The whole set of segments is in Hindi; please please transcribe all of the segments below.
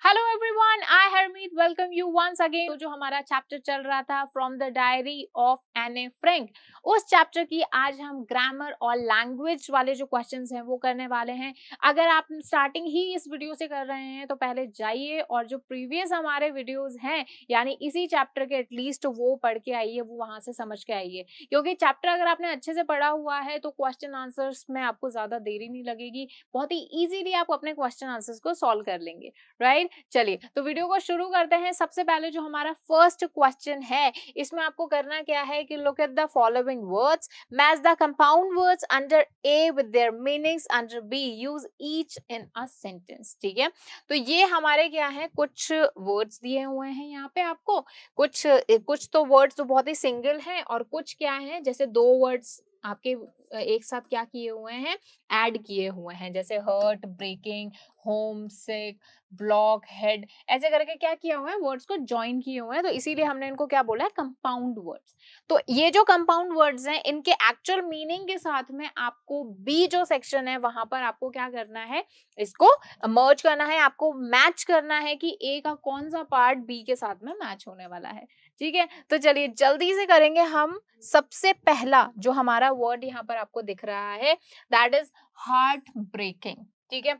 Hello everyone, I Harmeet welcome you once again. तो जो हमारा चैप्टर चल रहा था from the diary of Anne Frank, उस चैप्टर की आज हम ग्रामर और लैंग्वेज वाले जो क्वेश्चंस हैं वो करने वाले हैं। अगर आप स्टार्टिंग ही इस वीडियो से कर रहे हैं तो पहले जाइए और जो प्रीवियस हमारे वीडियोस हैं यानी इसी चैप्टर के एटलीस्ट वो पढ़ के आइए, वो वहां से समझ के आइए, क्योंकि चैप्टर अगर आपने अच्छे से पढ़ा हुआ है तो क्वेश्चन आंसर्स में आपको ज्यादा देरी नहीं लगेगी, बहुत ही इजीली आप अपने क्वेश्चन आंसर्स को सॉल्व कर लेंगे। राइट, चलिए तो वीडियो को शुरू करते हैं। सबसे पहले जो हमारा फर्स्ट क्वेश्चन है, इसमें आपको करना क्या है कि look at the following words, match the compound words under A with their meanings under B, use each in a sentence. ठीक है, तो ये हमारे क्या है, कुछ वर्ड्स दिए हुए हैं यहाँ पे आपको। कुछ तो वर्ड्स तो बहुत ही सिंगल हैं और कुछ क्या है, जैसे दो वर्ड्स आपके एक साथ क्या किए हुए हैं, ऐड किए हुए हैं, जैसे हर्ट, ब्रेकिंग, होम सिक, ब्लॉक, हेड, ऐसे करके क्या किया हुआ है, वर्ड्स को ज्वाइन किए हुए हैं, तो इसीलिए हमने इनको क्या बोला है, कंपाउंड वर्ड्स। तो ये जो कंपाउंड वर्ड्स हैं, इनके एक्चुअल मीनिंग के साथ में आपको बी जो सेक्शन है वहां पर आपको क्या करना है, इसको मर्ज करना है, आपको मैच करना है कि ए का कौन सा पार्ट बी के साथ में मैच होने वाला है। ठीक है, तो चलिए जल्दी से करेंगे हम। सबसे पहला जो हमारा वर्ड यहाँ पर आपको दिख रहा है, दैट इज हार्ट ब्रेकिंग। ठीक है,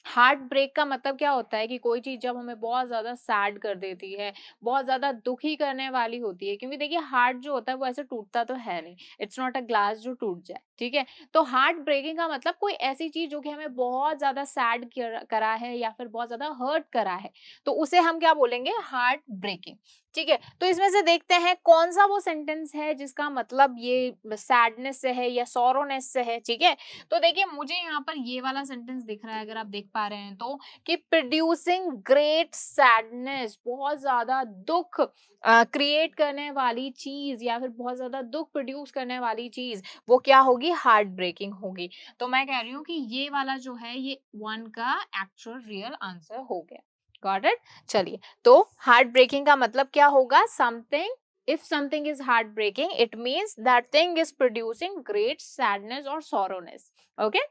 हार्ट ब्रेक का मतलब क्या होता है कि कोई चीज जब हमें बहुत ज्यादा सैड कर देती है, बहुत ज्यादा दुखी करने वाली होती है, क्योंकि देखिए हार्ट जो होता है वो ऐसे टूटता तो है नहीं, इट्स नॉट अ ग्लास जो टूट जाए। ठीक है, तो हार्ट ब्रेकिंग का मतलब कोई ऐसी चीज जो कि हमें बहुत ज्यादा सैड करा है या फिर बहुत ज्यादा हर्ट करा है, तो उसे हम क्या बोलेंगे, हार्ट ब्रेकिंग। ठीक है, तो इसमें से देखते हैं कौन सा वो सेंटेंस है जिसका मतलब ये सैडनेस से है या सॉरोनेस से है। ठीक है, तो देखिए मुझे यहाँ पर ये वाला सेंटेंस दिख रहा है, अगर आप देख पा रहे हैं तो, कि प्रोड्यूसिंग ग्रेट सैडनेस, बहुत ज्यादा दुख क्रिएट करने वाली चीज या फिर बहुत ज्यादा दुख प्रोड्यूस करने वाली चीज, वो क्या होगी, हार्ट ब्रेकिंग होगी। तो मैं कह रही हूँ कि ये वाला जो है ये वन का एक्चुअल रियल आंसर हो गया। Got it. चलिए, तो हार्ट ब्रेकिंग का मतलब क्या होगा, something, if something is heartbreaking it means that thing is producing great sadness or sorrowness. okay,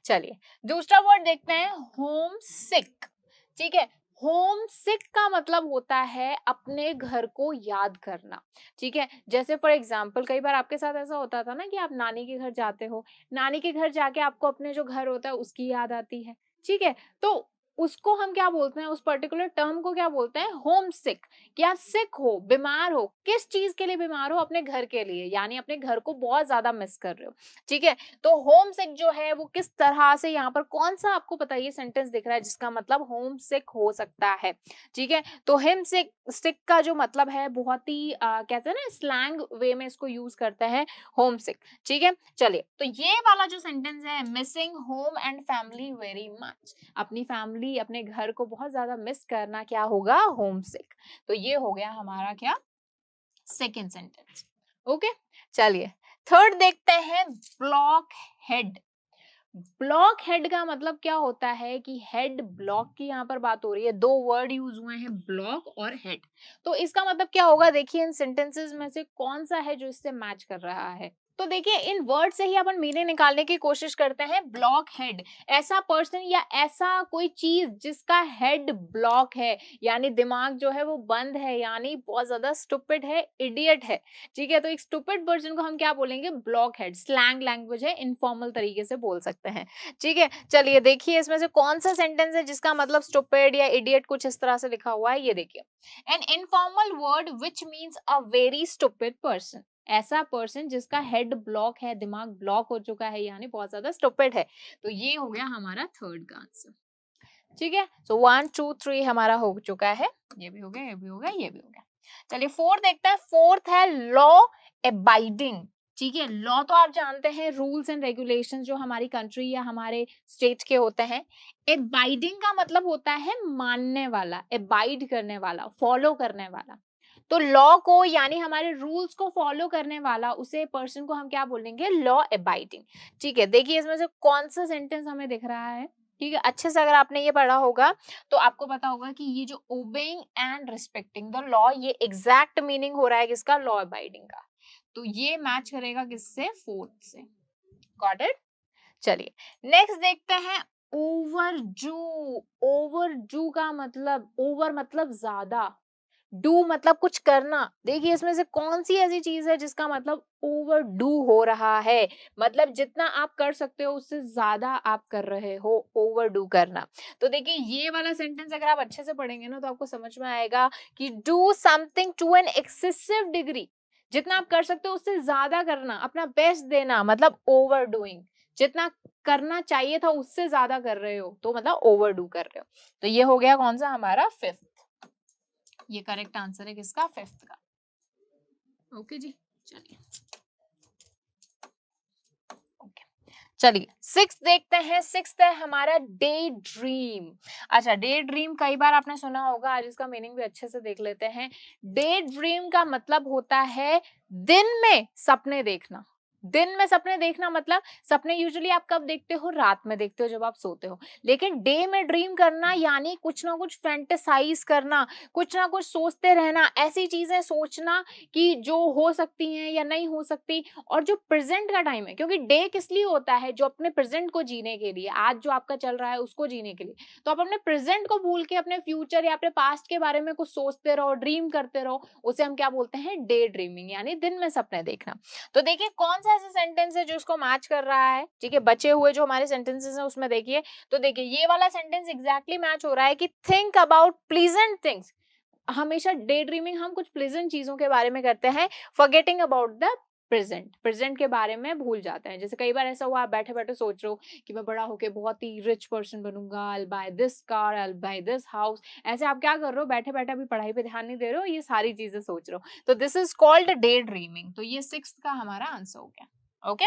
चलिए दूसरा वर्ड देखते हैं, होम सिक। ठीक है, होम सिक का मतलब होता है अपने घर को याद करना। ठीक है, जैसे फॉर एग्जाम्पल कई बार आपके साथ ऐसा होता था ना कि आप नानी के घर जाते हो, नानी के घर जाके आपको अपने जो घर होता है उसकी याद आती है। ठीक है, तो उसको हम क्या बोलते हैं, उस पर्टिकुलर टर्म को क्या बोलते हैं, होम सिक। कि आप सिक हो, बीमार हो, किस चीज के लिए बीमार हो, अपने घर के लिए, यानी अपने घर को बहुत ज्यादा मिस कर रहे हो। ठीक है, तो होम सिक जो है वो किस तरह से, यहाँ पर कौन सा आपको बताइए सेंटेंस दिख रहा है जिसका मतलब होम सिक हो सकता है। ठीक है, तो हिम सिक, सिक का जो मतलब है बहुत ही कहते हैं ना, स्लैंग वे में इसको यूज करते हैं, होम सिक। ठीक है, चलिए तो ये वाला जो सेंटेंस है, missing home and family very much, अपनी फैमिली, अपने घर को बहुत ज्यादा मिस करना, क्या होगा, होम सिक। तो ये हो गया हमारा क्या, सेकेंड सेंटेंस। ओके, चलिए थर्ड देखते हैं, ब्लॉक हेड। ब्लॉक हेड का मतलब क्या होता है कि हेड ब्लॉक की यहाँ पर बात हो रही है, दो वर्ड यूज हुए हैं, ब्लॉक और हेड। तो इसका मतलब क्या होगा, देखिए इन सेंटेंसेस में से कौन सा है जो इससे मैच कर रहा है। तो देखिए इन वर्ड से ही अपन मीनिंग निकालने की कोशिश करते हैं। ब्लॉक हेड, ऐसा पर्सन या ऐसा कोई चीज जिसका हेड ब्लॉक है, यानी दिमाग जो है वो बंद है, यानी बहुत ज्यादा स्टूपिड है, इडियट है। ठीक है, तो एक स्टूपिड पर्सन को हम क्या बोलेंगे, ब्लॉक हेड। स्लैंग लैंग्वेज है, इनफॉर्मल तरीके से बोल सकते हैं। ठीक है, चलिए देखिए इसमें से कौन सा सेंटेंस है जिसका मतलब स्टूपिड या इडियट कुछ इस तरह से लिखा हुआ है, ये देखिए, N informal word which means a very stupid person, ऐसा पर्सन जिसका हेड ब्लॉक है, दिमाग ब्लॉक हो चुका है, यानी बहुत ज्यादा स्टूपिड है। तो ये हो गया हमारा थर्ड का आंसर। ठीक है, सो 1 2 3 हमारा हो चुका है, ये भी हो गया, ये भी हो गया, ये भी हो गया। चलिए फोर्थ देखते हैं, फोर्थ है लॉ अबाइडिंग। ठीक है, लॉ तो आप जानते हैं, रूल्स एंड रेगुलेशंस जो हमारी कंट्री या हमारे स्टेट के होते हैं। अबाइडिंग का मतलब होता है मानने वाला, अबाइड करने वाला, फॉलो करने वाला। तो लॉ को यानी हमारे रूल्स को फॉलो करने वाला, उसे पर्सन को हम क्या बोलेंगे, लॉ अबाइडिंग। ठीक है, देखिए इसमें से कौन सा सेंटेंस हमें दिख रहा है। ठीक है, अच्छे से अगर आपने ये पढ़ा होगा तो आपको पता होगा कि ये जो obeying and respecting the law, ये एग्जैक्ट मीनिंग हो रहा है किसका, लॉ अबाइडिंग का। तो ये मैच करेगा किससे, फोर्थ से। Got it. चलिए नेक्स्ट देखते हैं, ओवरडू, ओवरडू का मतलब, ओवर मतलब ज्यादा, डू मतलब कुछ करना। देखिए इसमें से कौन सी ऐसी चीज है जिसका मतलब ओवरडू हो रहा है, मतलब जितना आप कर सकते हो उससे ज्यादा आप कर रहे हो, ओवरडू करना। तो देखिए ये वाला सेंटेंस अगर आप अच्छे से पढ़ेंगे ना तो आपको समझ में आएगा कि do something to an excessive degree, जितना आप कर सकते हो उससे ज्यादा करना, अपना बेस्ट देना, मतलब ओवरडूइंग। जितना करना चाहिए था उससे ज्यादा कर रहे हो तो मतलब ओवरडू कर रहे हो। तो ये हो गया कौन सा हमारा फिफ्थ, ये करेक्ट आंसर है किसका, फिफ्थ का। ओके जी, चलिए ओके, चलिए सिक्स देखते हैं। सिक्स है हमारा डे ड्रीम। अच्छा, डे ड्रीम कई बार आपने सुना होगा, आज इसका मीनिंग भी अच्छे से देख लेते हैं। डे ड्रीम का मतलब होता है दिन में सपने देखना। दिन में सपने देखना मतलब सपने यूजुअली आप कब देखते हो, रात में देखते हो जब आप सोते हो, लेकिन डे में ड्रीम करना यानी कुछ ना कुछ फैंटेसाइज करना, कुछ ना कुछ सोचते रहना, ऐसी चीजें सोचना कि जो हो सकती हैं या नहीं हो सकती। और जो प्रेजेंट का टाइम है, क्योंकि डे किस लिए होता है, जो अपने प्रेजेंट को जीने के लिए, आज जो आपका चल रहा है उसको जीने के लिए। तो आप अपने प्रेजेंट को भूल के अपने फ्यूचर या अपने पास्ट के बारे में कुछ सोचते रहो, ड्रीम करते रहो, उसे हम क्या बोलते हैं, डे ड्रीमिंग, यानी दिन में सपने देखना। तो देखिए कौन सा ऐसा सेंटेंस है जो उसको मैच कर रहा है। ठीक है, बचे हुए जो हमारे सेंटेंसेस हैं उसमें देखिए, तो देखिए ये वाला सेंटेंस एग्जैक्टली मैच हो रहा है कि थिंक अबाउट प्लीजेंट थिंग्स। हमेशा डे ड्रीमिंग हम कुछ प्लेजेंट चीजों के बारे में करते हैं, forgetting about the present, present के बारे में भूल जाते हैं। जैसे कई बार ऐसा हुआ, आप बैठे बैठे सोच रहे हो कि मैं बड़ा होके बहुत ही रिच पर्सन बनूंगा, I buy this car, I buy this house. ऐसे आप क्या कर रहे हो, बैठे बैठे अभी पढ़ाई पे ध्यान नहीं दे रहे हो, ये सारी चीजें सोच रहे हो। तो this is called day dreaming. तो ये सिक्स्थ का हमारा आंसर हो गया। ओके,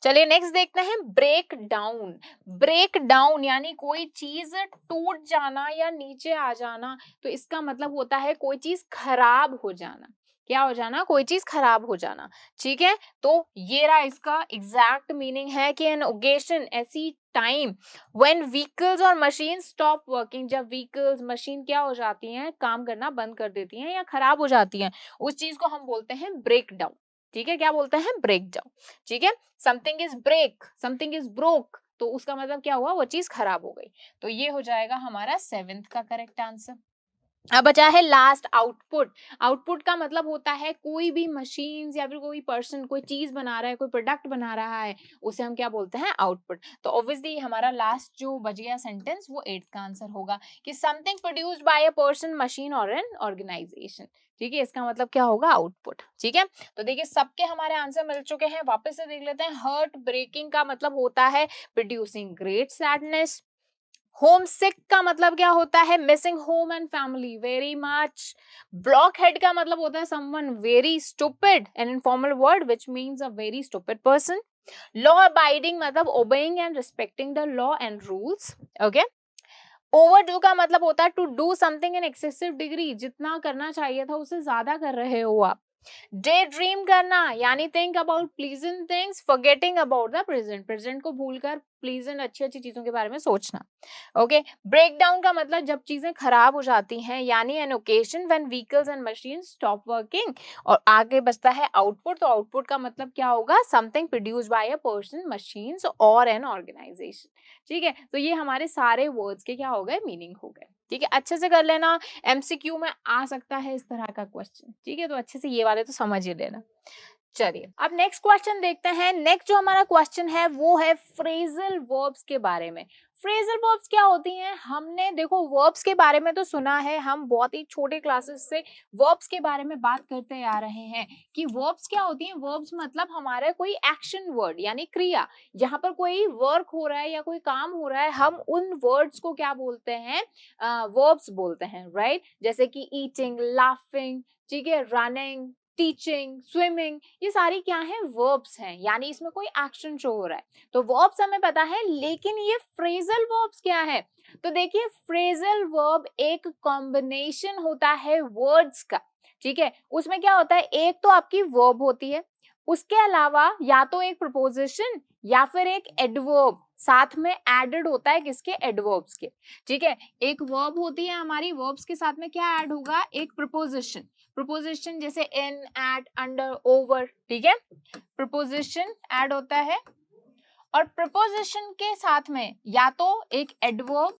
चलिए नेक्स्ट देखते हैं, ब्रेक डाउन। ब्रेक डाउन यानी कोई चीज टूट जाना या नीचे आ जाना। तो इसका मतलब होता है कोई चीज खराब हो जाना। क्या हो जाना, कोई चीज खराब हो जाना। ठीक है, तो ये रहा इसका एग्जैक्ट मीनिंग है कि एन ओकेशन, ऐसी टाइम व्हेन व्हीकल्स और मशीन स्टॉप वर्किंग, जब व्हीकल्स मशीन क्या हो जाती हैं, काम करना बंद कर देती हैं या खराब हो जाती हैं, उस चीज को हम बोलते हैं ब्रेक डाउन। ठीक है, क्या बोलते हैं, ब्रेक डाउन। ठीक है, something is break, something is broke, तो उसका मतलब क्या हुआ, वो चीज खराब हो गई। तो ये हो जाएगा हमारा सेवेंथ का करेक्ट आंसर। अब बचा है लास्ट, आउटपुट। आउटपुट का मतलब होता है कोई भी मशीन या फिर कोई पर्सन कोई चीज बना रहा है, कोई प्रोडक्ट बना रहा है, उसे हम क्या बोलते हैं, आउटपुट। तो ऑब्वियसली हमारा लास्ट जो बच गया सेंटेंस वो एट्थ का आंसर होगा कि something produced by a person, machine और एन ऑर्गेनाइजेशन। ठीक है, इसका मतलब क्या होगा, आउटपुट। ठीक है, तो देखिए सबके हमारे आंसर मिल चुके हैं, वापस से देख लेते हैं। हर्ट ब्रेकिंग का मतलब होता है producing great sadness. Home sick का मतलब क्या होता है, missing home and family very much. Block head का मतलब होता है someone very stupid, an informal word which means a very stupid person. Law abiding मतलब obeying and respecting the law and rules. Okay, overdo का मतलब होता है to do something in excessive degree, जितना करना चाहिए था उससे ज्यादा कर रहे हो आप। डे ड्रीम करना यानी think about pleasant things, forgetting about the present, present को भूलकर प्लीजेंट अच्छी अच्छी चीजों के बारे में सोचना। ओके, ब्रेक डाउन का मतलब जब चीजें खराब हो जाती हैं, यानी an occasion when vehicles and machine stop working. और आगे बचता है आउटपुट, तो आउटपुट का मतलब क्या होगा, something produced by a person, machines और एन ऑर्गेनाइजेशन। ठीक है, तो ये हमारे सारे वर्ड्स के क्या हो गए, मीनिंग हो गए। ठीक है, अच्छे से कर लेना, एमसीक्यू में आ सकता है इस तरह का क्वेश्चन। ठीक है, तो अच्छे से ये वाले तो समझ ही लेना। चलिए अब नेक्स्ट क्वेश्चन देखते हैं। नेक्स्ट जो हमारा क्वेश्चन है वो है फ्रेजल वर्ब्स के बारे में। फ्रेजल वर्ब्स क्या होती हैं, हमने देखो वर्ब्स के बारे में तो सुना है, हम बहुत ही छोटे क्लासेस से वर्ब्स के बारे में बात करते आ रहे हैं कि वर्ब्स क्या होती हैं। वर्ब्स मतलब हमारा कोई एक्शन वर्ड यानी क्रिया, जहां पर कोई वर्क हो रहा है या कोई काम हो रहा है, हम उन वर्ड्स को क्या बोलते हैं, वर्ब्स बोलते हैं, राइट। जैसे कि ईटिंग, लाफिंग, ठीक है, रनिंग, टीचिंग, स्विमिंग, ये सारी क्या है, वर्ब्स हैं, यानी इसमें कोई एक्शन शो हो रहा है। तो वर्ब्स हमें पता है, लेकिन ये फ्रेजल वर्ब्स क्या है। तो देखिए फ्रेजल वर्ब एक कॉम्बिनेशन होता है वर्ड्स का। ठीक है, उसमें क्या होता है, एक तो आपकी वर्ब होती है, उसके अलावा या तो एक प्रपोजिशन या फिर एक एडवर्ब साथ में एडेड होता है, किसके, एडवर्ब्स के। ठीक है, एक वर्ब होती है हमारी, वर्ब्स के साथ में क्या ऐड होगा, एक प्रपोजिशन। प्रपोजिशन जैसे इन, एट, अंडर, ओवर। ठीक है, प्रपोजिशन ऐड होता है और प्रपोजिशन के साथ में या तो एक एडवर्ब,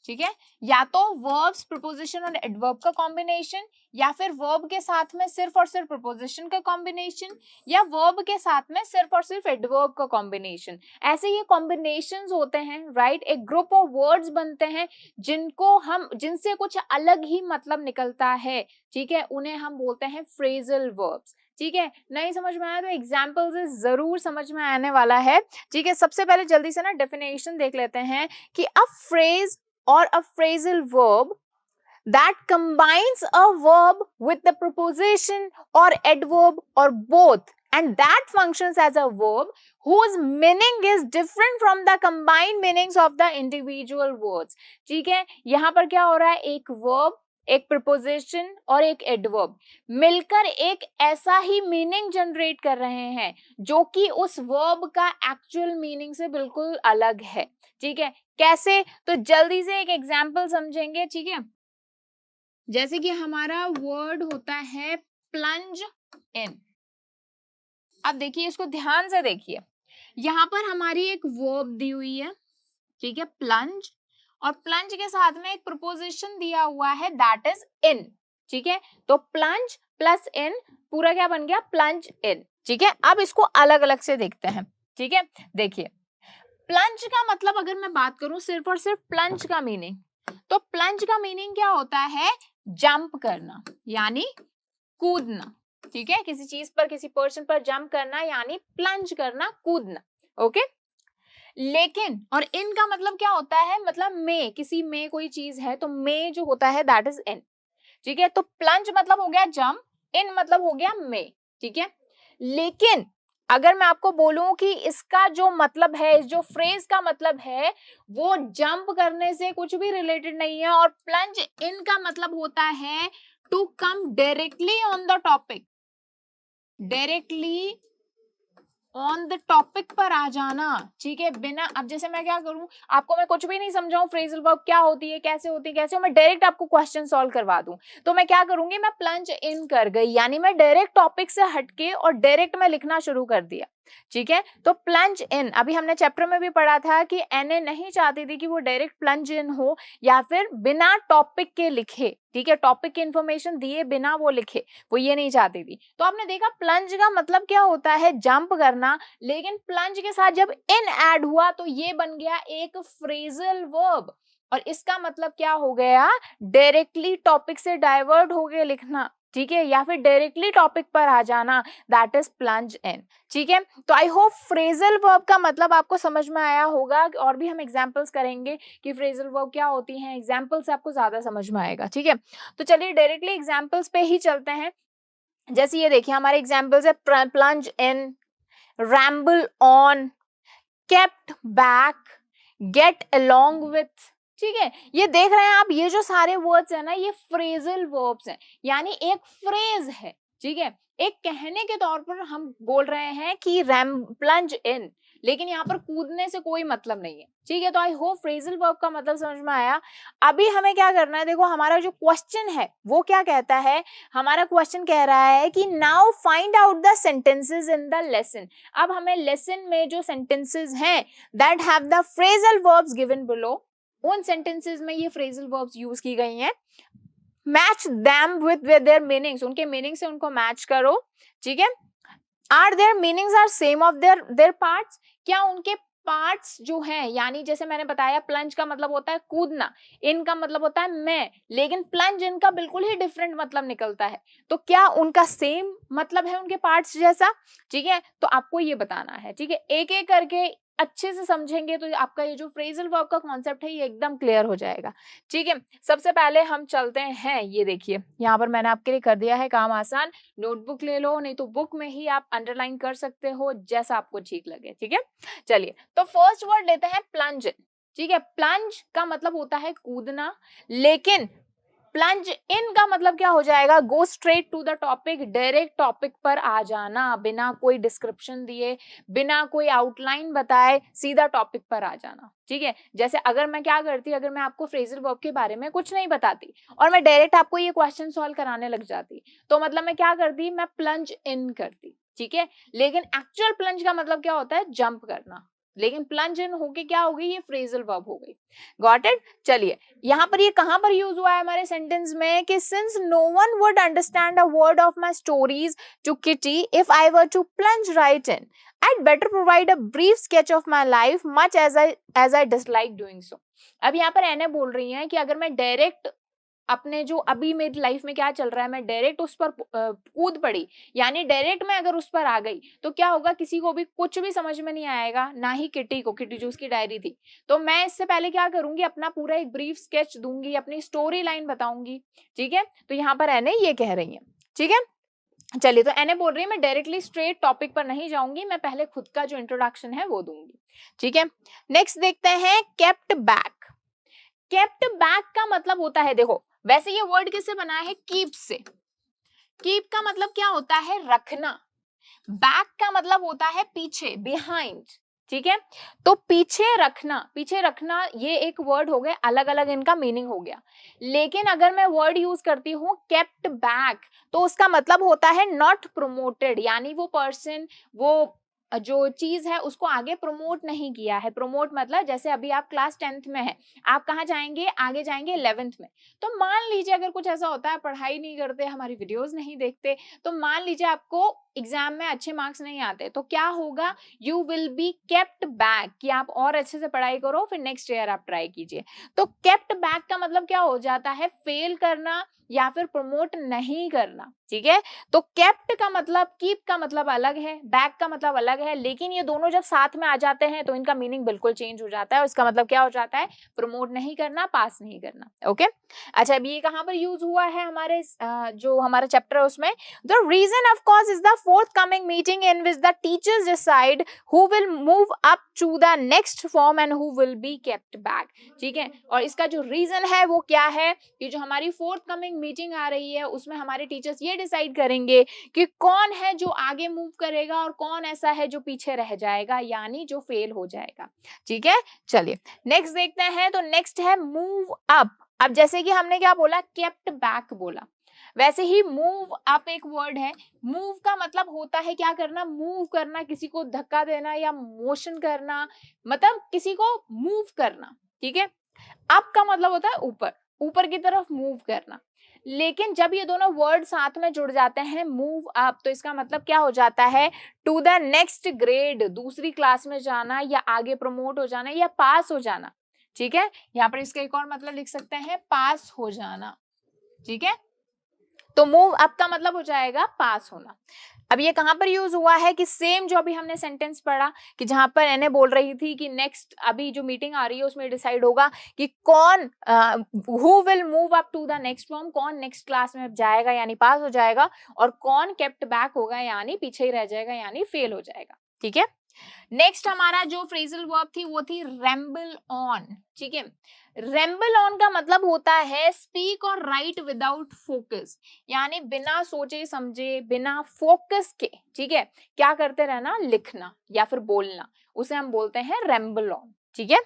ठीक है, या तो वर्ब्स, प्रपोजिशन और एडवर्ब का कॉम्बिनेशन, या फिर वर्ब के साथ में सिर्फ और सिर्फ प्रपोजिशन का कॉम्बिनेशन, या वर्ब के साथ में सिर्फ और सिर्फ एडवर्ब का कॉम्बिनेशन। ऐसे ये कॉम्बिनेशंस होते हैं, राइट। एक ग्रुप ऑफ वर्ड्स बनते हैं जिनसे कुछ अलग ही मतलब निकलता है, ठीक है, उन्हें हम बोलते हैं फ्रेजल वर्ब्स। ठीक है, नहीं समझ में आया तो एग्जाम्पल से जरूर समझ में आने वाला है। ठीक है, सबसे पहले जल्दी से ना डेफिनेशन देख लेते हैं कि a phrase or a phrasal verb that combines a verb with the preposition or adverb or both, and that functions as a verb whose meaning is different from the combined meanings of the individual words। ठीक है, यहाँ पर क्या हो रहा है, एक verb, एक preposition और एक adverb मिलकर एक ऐसा ही मीनिंग जनरेट कर रहे हैं जो कि उस verb का एक्चुअल मीनिंग से बिल्कुल अलग है। ठीक है, कैसे, तो जल्दी से एक एग्जाम्पल समझेंगे। ठीक है, जैसे कि हमारा वर्ड होता है प्लंज इन। अब देखिए, इसको ध्यान से देखिए, यहाँ पर हमारी एक वर्ब दी हुई है, ठीक है, प्लंज, और प्लंज के साथ में एक प्रपोजिशन दिया हुआ है दैट इज इन। ठीक है, तो प्लंज प्लस इन पूरा क्या बन गया, प्लंज इन। ठीक है, अब इसको अलग अलग से देखते हैं। ठीक है, देखिए प्लंज का मतलब अगर मैं बात करूं सिर्फ और सिर्फ प्लंज का मीनिंग, तो प्लंज का मीनिंग क्या होता है, जंप करना यानी कूदना। ठीक है, किसी चीज पर, किसी पर्सन पर जंप करना यानी प्लंज करना, कूदना। ओके, लेकिन और इन का मतलब क्या होता है, मतलब में, किसी में कोई चीज है तो में जो होता है दैट इज इन। ठीक है, तो प्लंज मतलब हो गया जंप, इन मतलब हो गया में। ठीक है, लेकिन अगर मैं आपको बोलूं कि इसका जो मतलब है, इस जो फ्रेज का मतलब है वो जंप करने से कुछ भी रिलेटेड नहीं है, और प्लंज इन का मतलब होता है to come directly on the topic, directly on the topic पर आ जाना। ठीक है, बिना, अब जैसे मैं क्या करूं, आपको मैं कुछ भी नहीं समझाऊं फ्रेजल वर्ब क्या होती है, कैसे होती है, कैसे, मैं डायरेक्ट आपको क्वेश्चन सॉल्व करवा दूं, तो मैं क्या करूंगी, मैं प्लंज इन कर गई, यानी मैं डायरेक्ट टॉपिक से हटके और डायरेक्ट मैं लिखना शुरू कर दिया। ठीक है, तो प्लंज इन, अभी हमने चैप्टर में भी पढ़ा था कि एनए नहीं चाहती थी कि वो डायरेक्ट प्लंज इन हो या फिर बिना टॉपिक के लिखे। ठीक है, टॉपिक की इंफॉर्मेशन दिए बिना वो लिखे, वो ये नहीं चाहती थी। तो आपने देखा प्लंज का मतलब क्या होता है, जंप करना, लेकिन प्लंज के साथ जब इन ऐड हुआ तो ये बन गया एक फ्रेजल वर्ब, और इसका मतलब क्या हो गया, डायरेक्टली टॉपिक से डाइवर्ट हो गए लिखना। ठीक है, या फिर डायरेक्टली टॉपिक पर आ जाना, दैट इज प्लंज इन। ठीक है, तो आई होप फ्रेजल वर्ब का मतलब आपको समझ में आया होगा, और भी हम एग्जांपल्स करेंगे कि फ्रेजल वर्ब क्या होती हैं, एग्जांपल से आपको ज्यादा समझ में आएगा। ठीक है, तो चलिए डायरेक्टली एग्जांपल्स पे ही चलते हैं। जैसे ये देखिए हमारे एग्जांपल्स है, plunge in, ramble on, kept back, get along with। ठीक है, ये देख रहे हैं आप, ये जो सारे वर्ड्स है ना, ये फ्रेजल वर्ब्स हैं, यानी एक फ्रेज है। ठीक है, एक कहने के तौर पर हम बोल रहे हैं कि प्लंज इन, लेकिन यहाँ पर कूदने से कोई मतलब नहीं है। ठीक है, तो आई होप फ्रेजल वर्ब का मतलब समझ में आया। अभी हमें क्या करना है, देखो हमारा जो क्वेश्चन है वो क्या कहता है, हमारा क्वेश्चन कह रहा है कि now find out the sentences in the lesson. अब हमें लेसन में जो सेंटेंसेस हैं that have the phrasal verbs given below, उन सेंटेंसेस में ये फ्रेजल वर्ब्स यूज की गई हैं, match them with their meanings, उनके मीनिंग से उनको मैच करो। ठीक है, are their meanings are same of their parts, क्या उनके पार्ट्स जो हैं, यानी जैसे मैंने बताया प्लंज का मतलब होता है कूदना, इनका मतलब होता है मैं, लेकिन प्लंज इनका बिल्कुल ही डिफरेंट मतलब निकलता है, तो क्या उनका सेम मतलब है उनके पार्ट्स जैसा। ठीक है, तो आपको ये बताना है। ठीक है, एक एक करके अच्छे से समझेंगे तो आपका ये जो फ्रेजल वर्ब का कॉन्सेप्ट है ये एकदम क्लियर हो जाएगा। ठीक है, सबसे पहले हम चलते हैं, ये देखिए यहाँ पर मैंने आपके लिए कर दिया है काम आसान, नोटबुक ले लो, नहीं तो बुक में ही आप अंडरलाइन कर सकते हो, जैसा आपको ठीक लगे। ठीक है, चलिए तो फर्स्ट वर्ड लेते हैं प्लंज। ठीक है, प्लंज का मतलब होता है कूदना, लेकिन प्लंज इन का मतलब क्या हो जाएगा, go straight to the topic, direct topic पर आ जाना, बिना कोई डिस्क्रिप्शन दिए, बिना कोई आउटलाइन बताए, सीधा टॉपिक पर आ जाना। ठीक है, जैसे अगर मैं क्या करती, अगर मैं आपको फ्रेजल वर्ब के बारे में कुछ नहीं बताती और मैं डायरेक्ट आपको ये क्वेश्चन सॉल्व कराने लग जाती, तो मतलब मैं क्या करती, मैं प्लंज इन करती। ठीक है, लेकिन एक्चुअल प्लंज का मतलब क्या होता है, जंप करना, लेकिन प्लंज इन होके क्या हो गई, ये फ्रेजल वर्ब हो गई। Got it. चलिए यहाँ पर ये कहां पर यूज हुआ है हमारे सेंटेंस में कि since no one would understand a word of my stories to Kitty if I were to plunge right in, I'd better provide a brief sketch of my life much as I dislike doing so। अब यहाँ पर एने बोल रही हैं कि अगर मैं डायरेक्ट अपने जो अभी मेरी लाइफ में क्या चल रहा है मैं डायरेक्ट उस पर कूद पड़ी, यानी डायरेक्ट मैं अगर उस पर आ गई तो क्या होगा, किसी को भी कुछ भी समझ में नहीं आएगा, ना ही किटी को, किटी जो उसकी डायरी थी। तो मैं इससे पहले क्या करूंगी, अपना पूरा एक ब्रीफ स्केच दूंगी, अपनी स्टोरी लाइन बताऊंगी। ठीक है, तो यहाँ पर एने ये कह रही है। ठीक है, चलिए तो एने बोल रही है मैं डायरेक्टली स्ट्रेट टॉपिक पर नहीं जाऊंगी, मैं पहले खुद का जो इंट्रोडक्शन है वो दूंगी। ठीक है, नेक्स्ट देखते हैं केप्ट बैक। केप्ट बैक का मतलब होता है, देखो वैसे ये वर्ड किससे बना है, कीप से। कीप का मतलब क्या होता है, रखना। बैक का मतलब होता है पीछे, बिहाइंड। ठीक है, तो पीछे रखना, पीछे रखना ये एक वर्ड हो गया, अलग अलग इनका मीनिंग हो गया। लेकिन अगर मैं वर्ड यूज करती हूँ केप्ट बैक तो उसका मतलब होता है नॉट प्रमोटेड, यानी वो पर्सन, वो जो चीज है उसको आगे प्रमोट नहीं किया है। प्रमोट मतलब जैसे अभी आप क्लास 10th में है, आप कहाँ जाएंगे, आगे जाएंगे 11th में। तो मान लीजिए अगर कुछ ऐसा होता है, पढ़ाई नहीं करते, हमारी वीडियोस नहीं देखते, तो मान लीजिए आपको एग्जाम में अच्छे मार्क्स नहीं आते, तो क्या होगा, you will be kept back, कि आप और अच्छे से पढ़ाई करो, फिर नेक्स्ट ईयर आप ट्राई कीजिए। तो केप्ट बैक का मतलब क्या हो जाता है, फेल करना या फिर प्रमोट नहीं करना। ठीक है, तो केप्ट का मतलब, कीप का मतलब अलग है, बैक का मतलब अलग है, लेकिन ये दोनों जब साथ में आ जाते हैं तो इनका मीनिंग बिल्कुल चेंज हो जाता है। इसका मतलब क्या हो जाता है, प्रमोट नहीं करना, पास नहीं करना। ओके, अच्छा अब ये कहां पर यूज हुआ है हमारे जो हमारा चैप्टर है उसमें, the reason of cause is the forthcoming meeting in which the teachers decide who will move up to the next form and who will be kept back। ठीक है, और इसका जो रीजन है वो क्या है, कि जो हमारी forthcoming मीटिंग आ रही है उसमें हमारे टीचर्स ये डिसाइड करेंगे कि कौन है जो आगे मूव करेगा और कौन ऐसा है जो पीछे रह जाएगा, यानी जो फेल हो जाएगा। ठीक है, चलिए नेक्स्ट देखते हैं। तो नेक्स्ट है मूव अप। अब जैसे कि हमने क्या बोला, केप्ट बैक बोला, वैसे ही मूव अप एक वर्ड है। मूव का मतलब होता है क्या करना, मूव करना, किसी को धक्का देना या मोशन करना, मतलब किसी को मूव करना। ठीक है, अप का मतलब होता है ऊपर, ऊपर की तरफ मूव करना। लेकिन जब ये दोनों वर्ड साथ में जुड़ जाते हैं, मूव अप, तो इसका मतलब क्या हो जाता है, टू द नेक्स्ट ग्रेड, दूसरी क्लास में जाना या आगे प्रमोट हो जाना या पास हो जाना। ठीक है, यहाँ पर इसका एक और मतलब लिख सकते हैं, पास हो जाना। ठीक है, तो मूव अप का मतलब हो जाएगा पास होना। अब ये कहां पर यूज हुआ है, कि सेम जो अभी हमने सेंटेंस पढ़ा, कि जहां पर एने बोल रही थी कि नेक्स्ट अभी जो मीटिंग आ रही है उसमें डिसाइड होगा कि कौन who will move up to the next form, कौन नेक्स्ट क्लास में जाएगा यानी पास हो जाएगा, और कौन केप्ट बैक होगा यानी पीछे ही रह जाएगा यानी फेल हो जाएगा। ठीक है, नेक्स्ट हमारा जो फ्रेजल वर्ब थी वो थी रैम्बल ऑन। ठीक है, रैम्बल ऑन का मतलब होता है स्पीक और राइट विदाउट फोकस, यानी बिना सोचे समझे, बिना फोकस के, ठीक है, क्या करते रहना, लिखना या फिर बोलना, उसे हम बोलते हैं रैम्बल ऑन। ठीक है,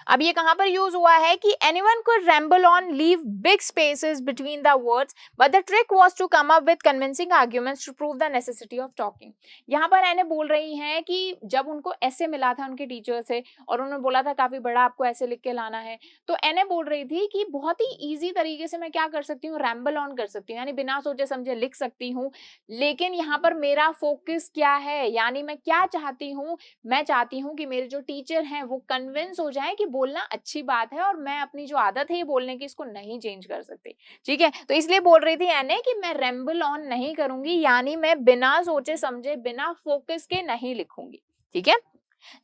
अब ये कहां पर यूज हुआ है, कि anyone could ramble on, leave big spaces between the words, but the trick was to come up with convincing arguments to prove the necessity of talking। यहाँ पर एने बोल रही हैं कि जब उनको ऐसे मिला था उनके टीचर से और उन्होंने बोला था काफी बड़ा आपको ऐसे लिख के लाना है, तो एने बोल रही थी कि बहुत ही इजी तरीके से मैं क्या कर सकती हूँ, रैम्बल ऑन कर सकती हूँ, यानी बिना सोचे समझे लिख सकती हूँ। लेकिन यहाँ पर मेरा फोकस क्या है, यानी मैं क्या चाहती हूँ, मैं चाहती हूँ कि मेरे जो टीचर हैं वो कन्विंस हो जाए कि बोलना अच्छी बात है और मैं अपनी जो आदत है ये बोलने की इसको नहीं चेंज कर सकती। ठीक है, तो इसलिए बोल रही थी एने कि मैं रैम्बल ऑन नहीं करूंगी, यानी मैं बिना सोचे समझे, बिना फोकस के नहीं लिखूंगी। ठीक है,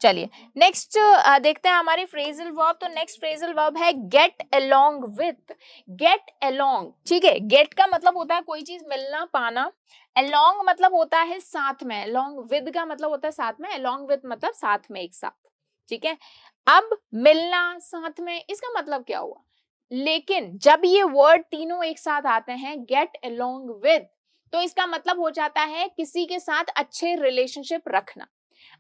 चलिए नेक्स्ट देखते हैं हमारी फ्रेजल वर्ब। तो नेक्स्ट फ्रेजल वर्ब है get along with. Get along, ठीक है, गेट का मतलब होता है कोई चीज मिलना, पाना। अलोंग मतलब होता है साथ में, अलोंग विद का मतलब होता है साथ में, अलोंग विथ मतलब साथ में, एक साथ। ठीक है, अब मिलना साथ में, इसका मतलब क्या हुआ, लेकिन जब ये वर्ड तीनों एक साथ आते हैं, गेट अलोंग विद, तो इसका मतलब हो जाता है किसी के साथ अच्छे रिलेशनशिप रखना।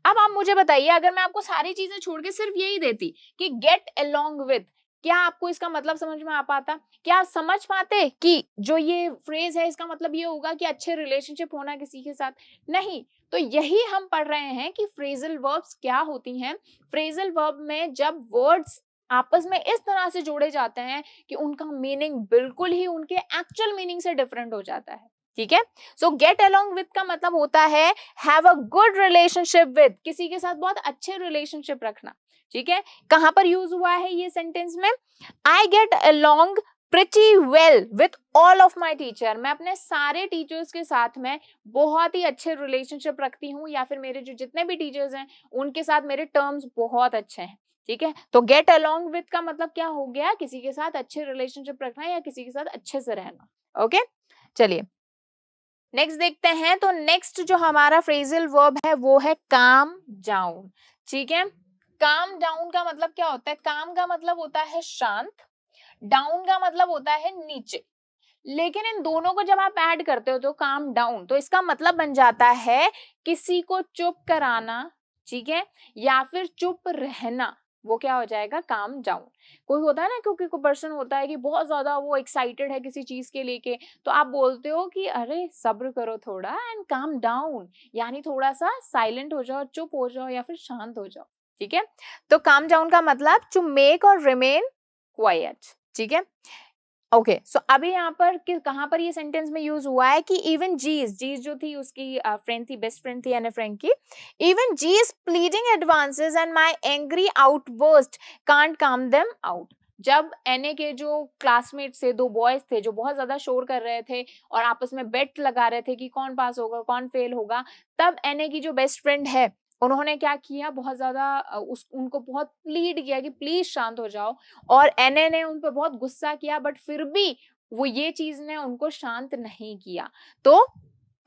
अब आप मुझे बताइए, अगर मैं आपको सारी चीजें छोड़ के सिर्फ यही देती कि गेट अलोंग विद, क्या आपको इसका मतलब समझ में आ पाता? क्या आप समझ पाते कि जो ये फ्रेज है इसका मतलब ये होगा कि अच्छे रिलेशनशिप होना किसी के साथ? नहीं। तो यही हम पढ़ रहे हैं कि फ्रेजल वर्ब्स क्या होती हैं। फ्रेजल वर्ब में जब वर्ड्स आपस में इस तरह से जोड़े जाते हैं कि उनका मीनिंग बिल्कुल ही उनके एक्चुअल मीनिंग से डिफरेंट हो जाता है। ठीक है। सो गेट अलोंग विद का मतलब होता है have a good relationship with, किसी के साथ बहुत अच्छे रिलेशनशिप रखना। ठीक है। कहां पर यूज हुआ है ये सेंटेंस में? I get along pretty well with all of my teacher, मैं अपने सारे टीचर्स के साथ में बहुत ही अच्छे रिलेशनशिप रखती हूँ, या फिर मेरे जो जितने भी टीचर्स हैं उनके साथ मेरे टर्म्स बहुत अच्छे हैं। ठीक है। तो गेट अलोंग विथ का मतलब क्या हो गया? किसी के साथ अच्छे रिलेशनशिप रखना या किसी के साथ अच्छे से रहना। ओके, चलिए नेक्स्ट देखते हैं। तो नेक्स्ट जो हमारा फ्रेजल वर्ब है वो है काम डाउन। ठीक है। काम डाउन का मतलब क्या होता है? काम का मतलब होता है शांत, डाउन का मतलब होता है नीचे। लेकिन इन दोनों को जब आप ऐड करते हो तो काम डाउन, तो इसका मतलब बन जाता है किसी को चुप कराना, ठीक है, या फिर चुप रहना, वो क्या हो जाएगा? Calm down. कोई होता है ना, क्योंकि कोई पर्सन होता है कि बहुत ज्यादा वो एक्साइटेड है किसी चीज के लेके, तो आप बोलते हो कि अरे सब्र करो थोड़ा एंड काम डाउन, यानी थोड़ा सा साइलेंट हो जाओ, चुप हो जाओ या फिर शांत हो जाओ। ठीक है। तो काम डाउन का मतलब टू मेक और रिमेन क्वाइट। ठीक है। ओके, सो अभी यहाँ पर कहाँ पर ये सेंटेंस में यूज हुआ है कि इवन जीज, जीज जो थी उसकी फ्रेंड थी, बेस्ट फ्रेंड थी एने फ्रैंक की, even G is pleading advances and my angry outburst can't calm them out. जब एने के जो क्लासमेट थे, दो बॉयज थे जो बहुत ज्यादा शोर कर रहे थे और आपस में बेट लगा रहे थे कि कौन पास होगा कौन फेल होगा, तब एने की जो बेस्ट फ्रेंड है उन्होंने क्या किया, बहुत ज्यादा उनको बहुत प्लीड किया कि प्लीज शांत हो जाओ, और एने ने उन पर बहुत गुस्सा किया, बट फिर भी वो ये चीज ने उनको शांत नहीं किया। तो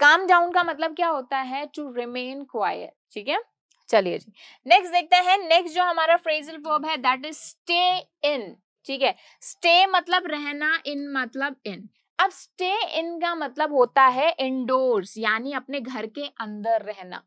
काम डाउन का मतलब क्या होता है? To remain quiet. ठीक है। चलिए जी नेक्स्ट देखते हैं। नेक्स्ट जो हमारा फ्रेजल वर्ब है दैट इज स्टे इन। ठीक है। स्टे मतलब रहना, इन मतलब इन। अब स्टे इन का मतलब होता है इंडोर्स, यानी अपने घर के अंदर रहना।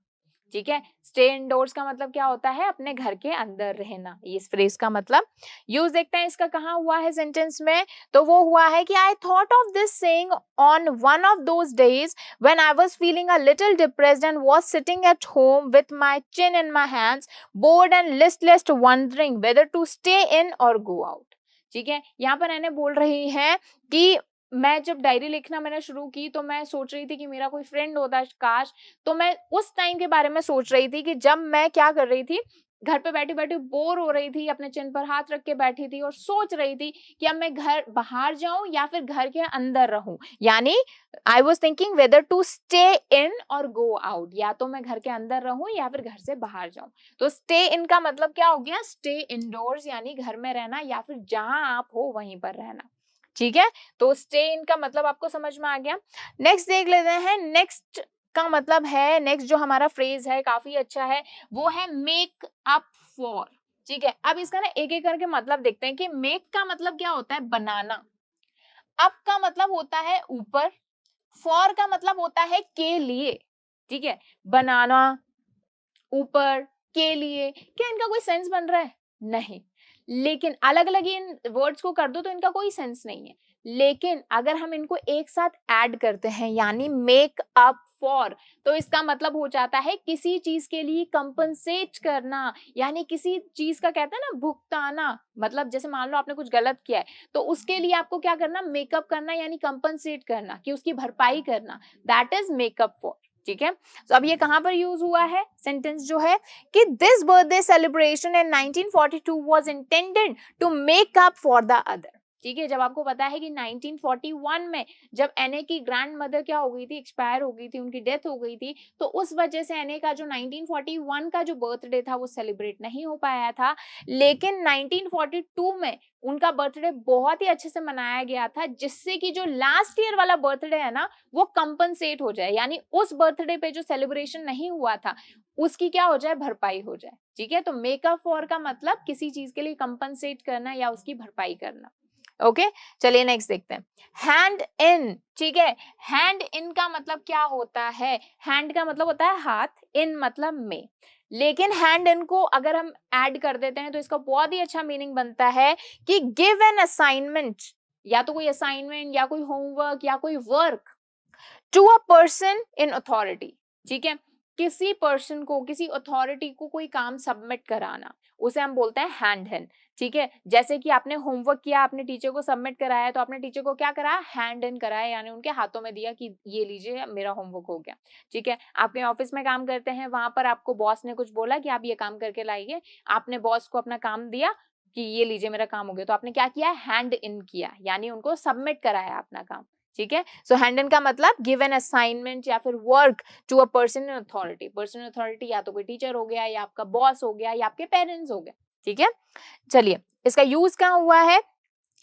ठीक है। स्टे इंडोर्स का मतलब क्या होता है? अपने घर के अंदर रहना। इस फ्रेज का मतलब यूज देखते हैं इसका कहाँ हुआ है सेंटेंस में। तो वो हुआ है कि I thought of this saying on one of those days when I was feeling a little depressed and was sitting at home with my chin in my hands, bored and listless, wondering whether to stay in और गो आउट। ठीक है। यहाँ पर मैंने बोल रही है कि मैं जब डायरी लिखना मैंने शुरू की तो मैं सोच रही थी कि मेरा कोई फ्रेंड होता काश। तो मैं उस टाइम के बारे में सोच रही थी कि जब मैं क्या कर रही थी, घर पे बैठी बैठी बोर हो रही थी, अपने चिन पर हाथ रख के बैठी थी और सोच रही थी कि अब मैं घर बाहर जाऊं या फिर घर के अंदर रहूं, यानी I was thinking whether to stay in और गो आउट, या तो मैं घर के अंदर रहूं या फिर घर से बाहर जाऊं। तो स्टे इन का मतलब क्या हो गया? स्टे इंडोर्स, यानी घर में रहना या फिर जहां आप हो वहीं पर रहना। ठीक है। तो स्टे इन का मतलब आपको समझ में आ गया। नेक्स्ट देख लेते हैं। नेक्स्ट का मतलब है, नेक्स्ट जो हमारा फ्रेज है काफी अच्छा है, वो है मेक अप फॉर। ठीक है। अब इसका ना एक एक करके मतलब देखते हैं कि मेक का मतलब क्या होता है? बनाना। अप का मतलब होता है ऊपर, फॉर का मतलब होता है के लिए। ठीक है। बनाना, ऊपर, के लिए, क्या इनका कोई सेंस बन रहा है? नहीं। लेकिन अलग अलग इन वर्ड्स को कर दो तो इनका कोई सेंस नहीं है। लेकिन अगर हम इनको एक साथ ऐड करते हैं यानी मेक अप फॉर, तो इसका मतलब हो जाता है किसी चीज के लिए कंपनसेट करना, यानी किसी चीज का कहते हैं ना भुगताना। मतलब जैसे मान लो आपने कुछ गलत किया है तो उसके लिए आपको क्या करना? मेकअप करना, यानी कंपनसेट करना, कि उसकी भरपाई करना, दैट इज मेकअप फॉर। ठीक है। तो अब ये कहां पर यूज हुआ है सेंटेंस जो है कि this birthday celebration in 1942 was intended to make up for the other. ठीक है। जब आपको पता है कि 1941 में जब एने की ग्रैंड मदर क्या हो गई थी? एक्सपायर हो गई थी, उनकी डेथ हो गई थी, तो उस वजह से एने का जो 1941 का जो बर्थडे था वो सेलिब्रेट नहीं हो पाया था। लेकिन 1942 में उनका बर्थडे बहुत ही अच्छे से मनाया गया था, जिससे कि जो लास्ट ईयर वाला बर्थडे है ना वो कंपनसेट हो जाए, यानी उस बर्थडे पे जो सेलिब्रेशन नहीं हुआ था उसकी क्या हो जाए? भरपाई हो जाए। ठीक है। तो मेकअप फॉर का मतलब किसी चीज के लिए कंपनसेट करना या उसकी भरपाई करना। ओके। चलिए नेक्स्ट देखते हैं। Hand in. ठीक है। हैंड इन का मतलब क्या होता है? हैंड का मतलब होता है हाथ, इन मतलब में। लेकिन हैंड इन को अगर हम ऐड कर देते हैं तो इसका बहुत ही अच्छा मीनिंग बनता है कि गिव एन असाइनमेंट, या तो कोई असाइनमेंट या कोई होमवर्क या कोई work to a person in authority. ठीक है, किसी पर्सन को, किसी अथॉरिटी को कोई काम सबमिट कराना, उसे हम बोलते हैं हैंड इन। ठीक है, जैसे कि आपने होमवर्क किया, आपने टीचर को सबमिट कराया, तो आपने टीचर को क्या कराया, हैंड इन कराया, यानी उनके हाथों में दिया कि ये लीजिए मेरा होमवर्क हो गया। ठीक है, आपके ऑफिस में काम करते हैं, वहां पर आपको बॉस ने कुछ बोला कि आप ये काम करके लाइए, आपने बॉस को अपना काम दिया कि ये लीजिए मेरा काम हो गया, तो आपने क्या किया, हैंड इन किया, यानी उनको सबमिट कराया अपना काम। ठीक है, सो हैंड इन का मतलब गिव एन असाइनमेंट या फिर work to a person in authority. Person in authority या तो कोई टीचर हो गया, या आपका बॉस हो गया, या आपके पेरेंट्स हो गए। ठीक है, चलिए इसका यूज कहाँ हुआ है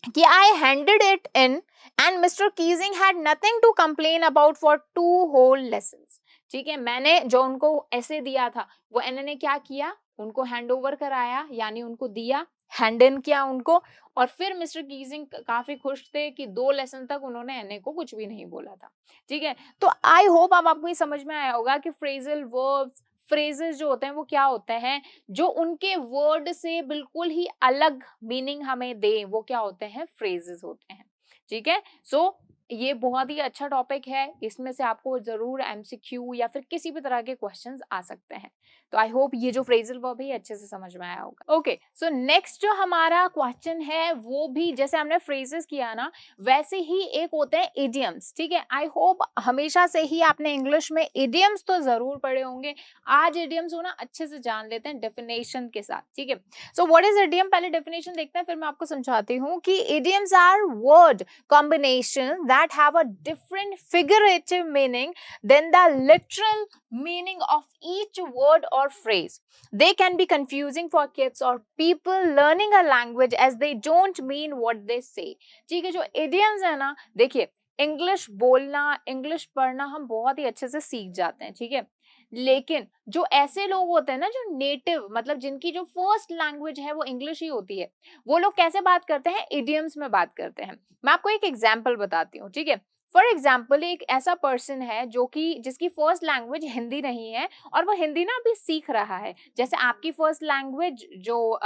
कि I handed it in and mister Keesing had nothing to complain about for 2 whole lessons. ठीक है, मैंने जो उनको ऐसे दिया था वो एन ने क्या किया, उनको हैंड ओवर कराया, यानी उनको दिया, हैंड इन किया उनको, और फिर मिस्टर कीजिंग काफी खुश थे कि 2 लेसन तक उन्होंने एन को कुछ भी नहीं बोला था। ठीक है, तो आई होप अब आपको ये समझ में आया होगा कि फ्रेजल वर्ब्स, फ्रेजेस जो होते हैं वो क्या होते हैं, जो उनके वर्ड से बिल्कुल ही अलग मीनिंग हमें दे, वो क्या होते हैं, फ्रेजेस होते हैं। ठीक है, सो ये बहुत ही अच्छा टॉपिक है, इसमें से आपको जरूर एमसीक्यू या फिर किसी भी तरह के क्वेश्चंस आ सकते हैं। तो आई होप ये जो फ्रेजल वर्ब है अच्छे से समझ में आया होगा। ओके, सो नेक्स्ट जो हमारा क्वेश्चन है वो भी जैसे हमने फ्रेजेस किया ना, वैसे ही एक होते हैं इडियम्स। ठीक है, आई होप हमेशा से ही आपने इंग्लिश में इडियम्स तो जरूर पढ़े होंगे। आज इडियम्स होना अच्छे से जान लेते हैं डेफिनेशन के साथ। ठीक है, सो व्हाट इज इडियम, पहले डेफिनेशन देखते हैं, फिर मैं आपको समझाती हूँ कि idioms are word combinations that have a different figurative meaning than the literal meaning of each word or phrase. They can be confusing for kids or people learning a language as they don't mean what they say. ठीक है, जो idioms है ना, देखिए इंग्लिश बोलना, इंग्लिश पढ़ना हम बहुत ही अच्छे से सीख जाते हैं। ठीक है, लेकिन जो ऐसे लोग होते हैं ना, जो नेटिव, मतलब जिनकी जो फर्स्ट लैंग्वेज है वो इंग्लिश ही होती है, वो लोग कैसे बात करते हैं, इडियम्स में बात करते हैं। मैं आपको एक एग्जाम्पल बताती हूँ। ठीक है, फॉर एग्जाम्पल एक ऐसा पर्सन है जो कि जिसकी फर्स्ट लैंग्वेज हिंदी नहीं है, और वो हिंदी ना अभी सीख रहा है। जैसे आपकी फर्स्ट लैंग्वेज जो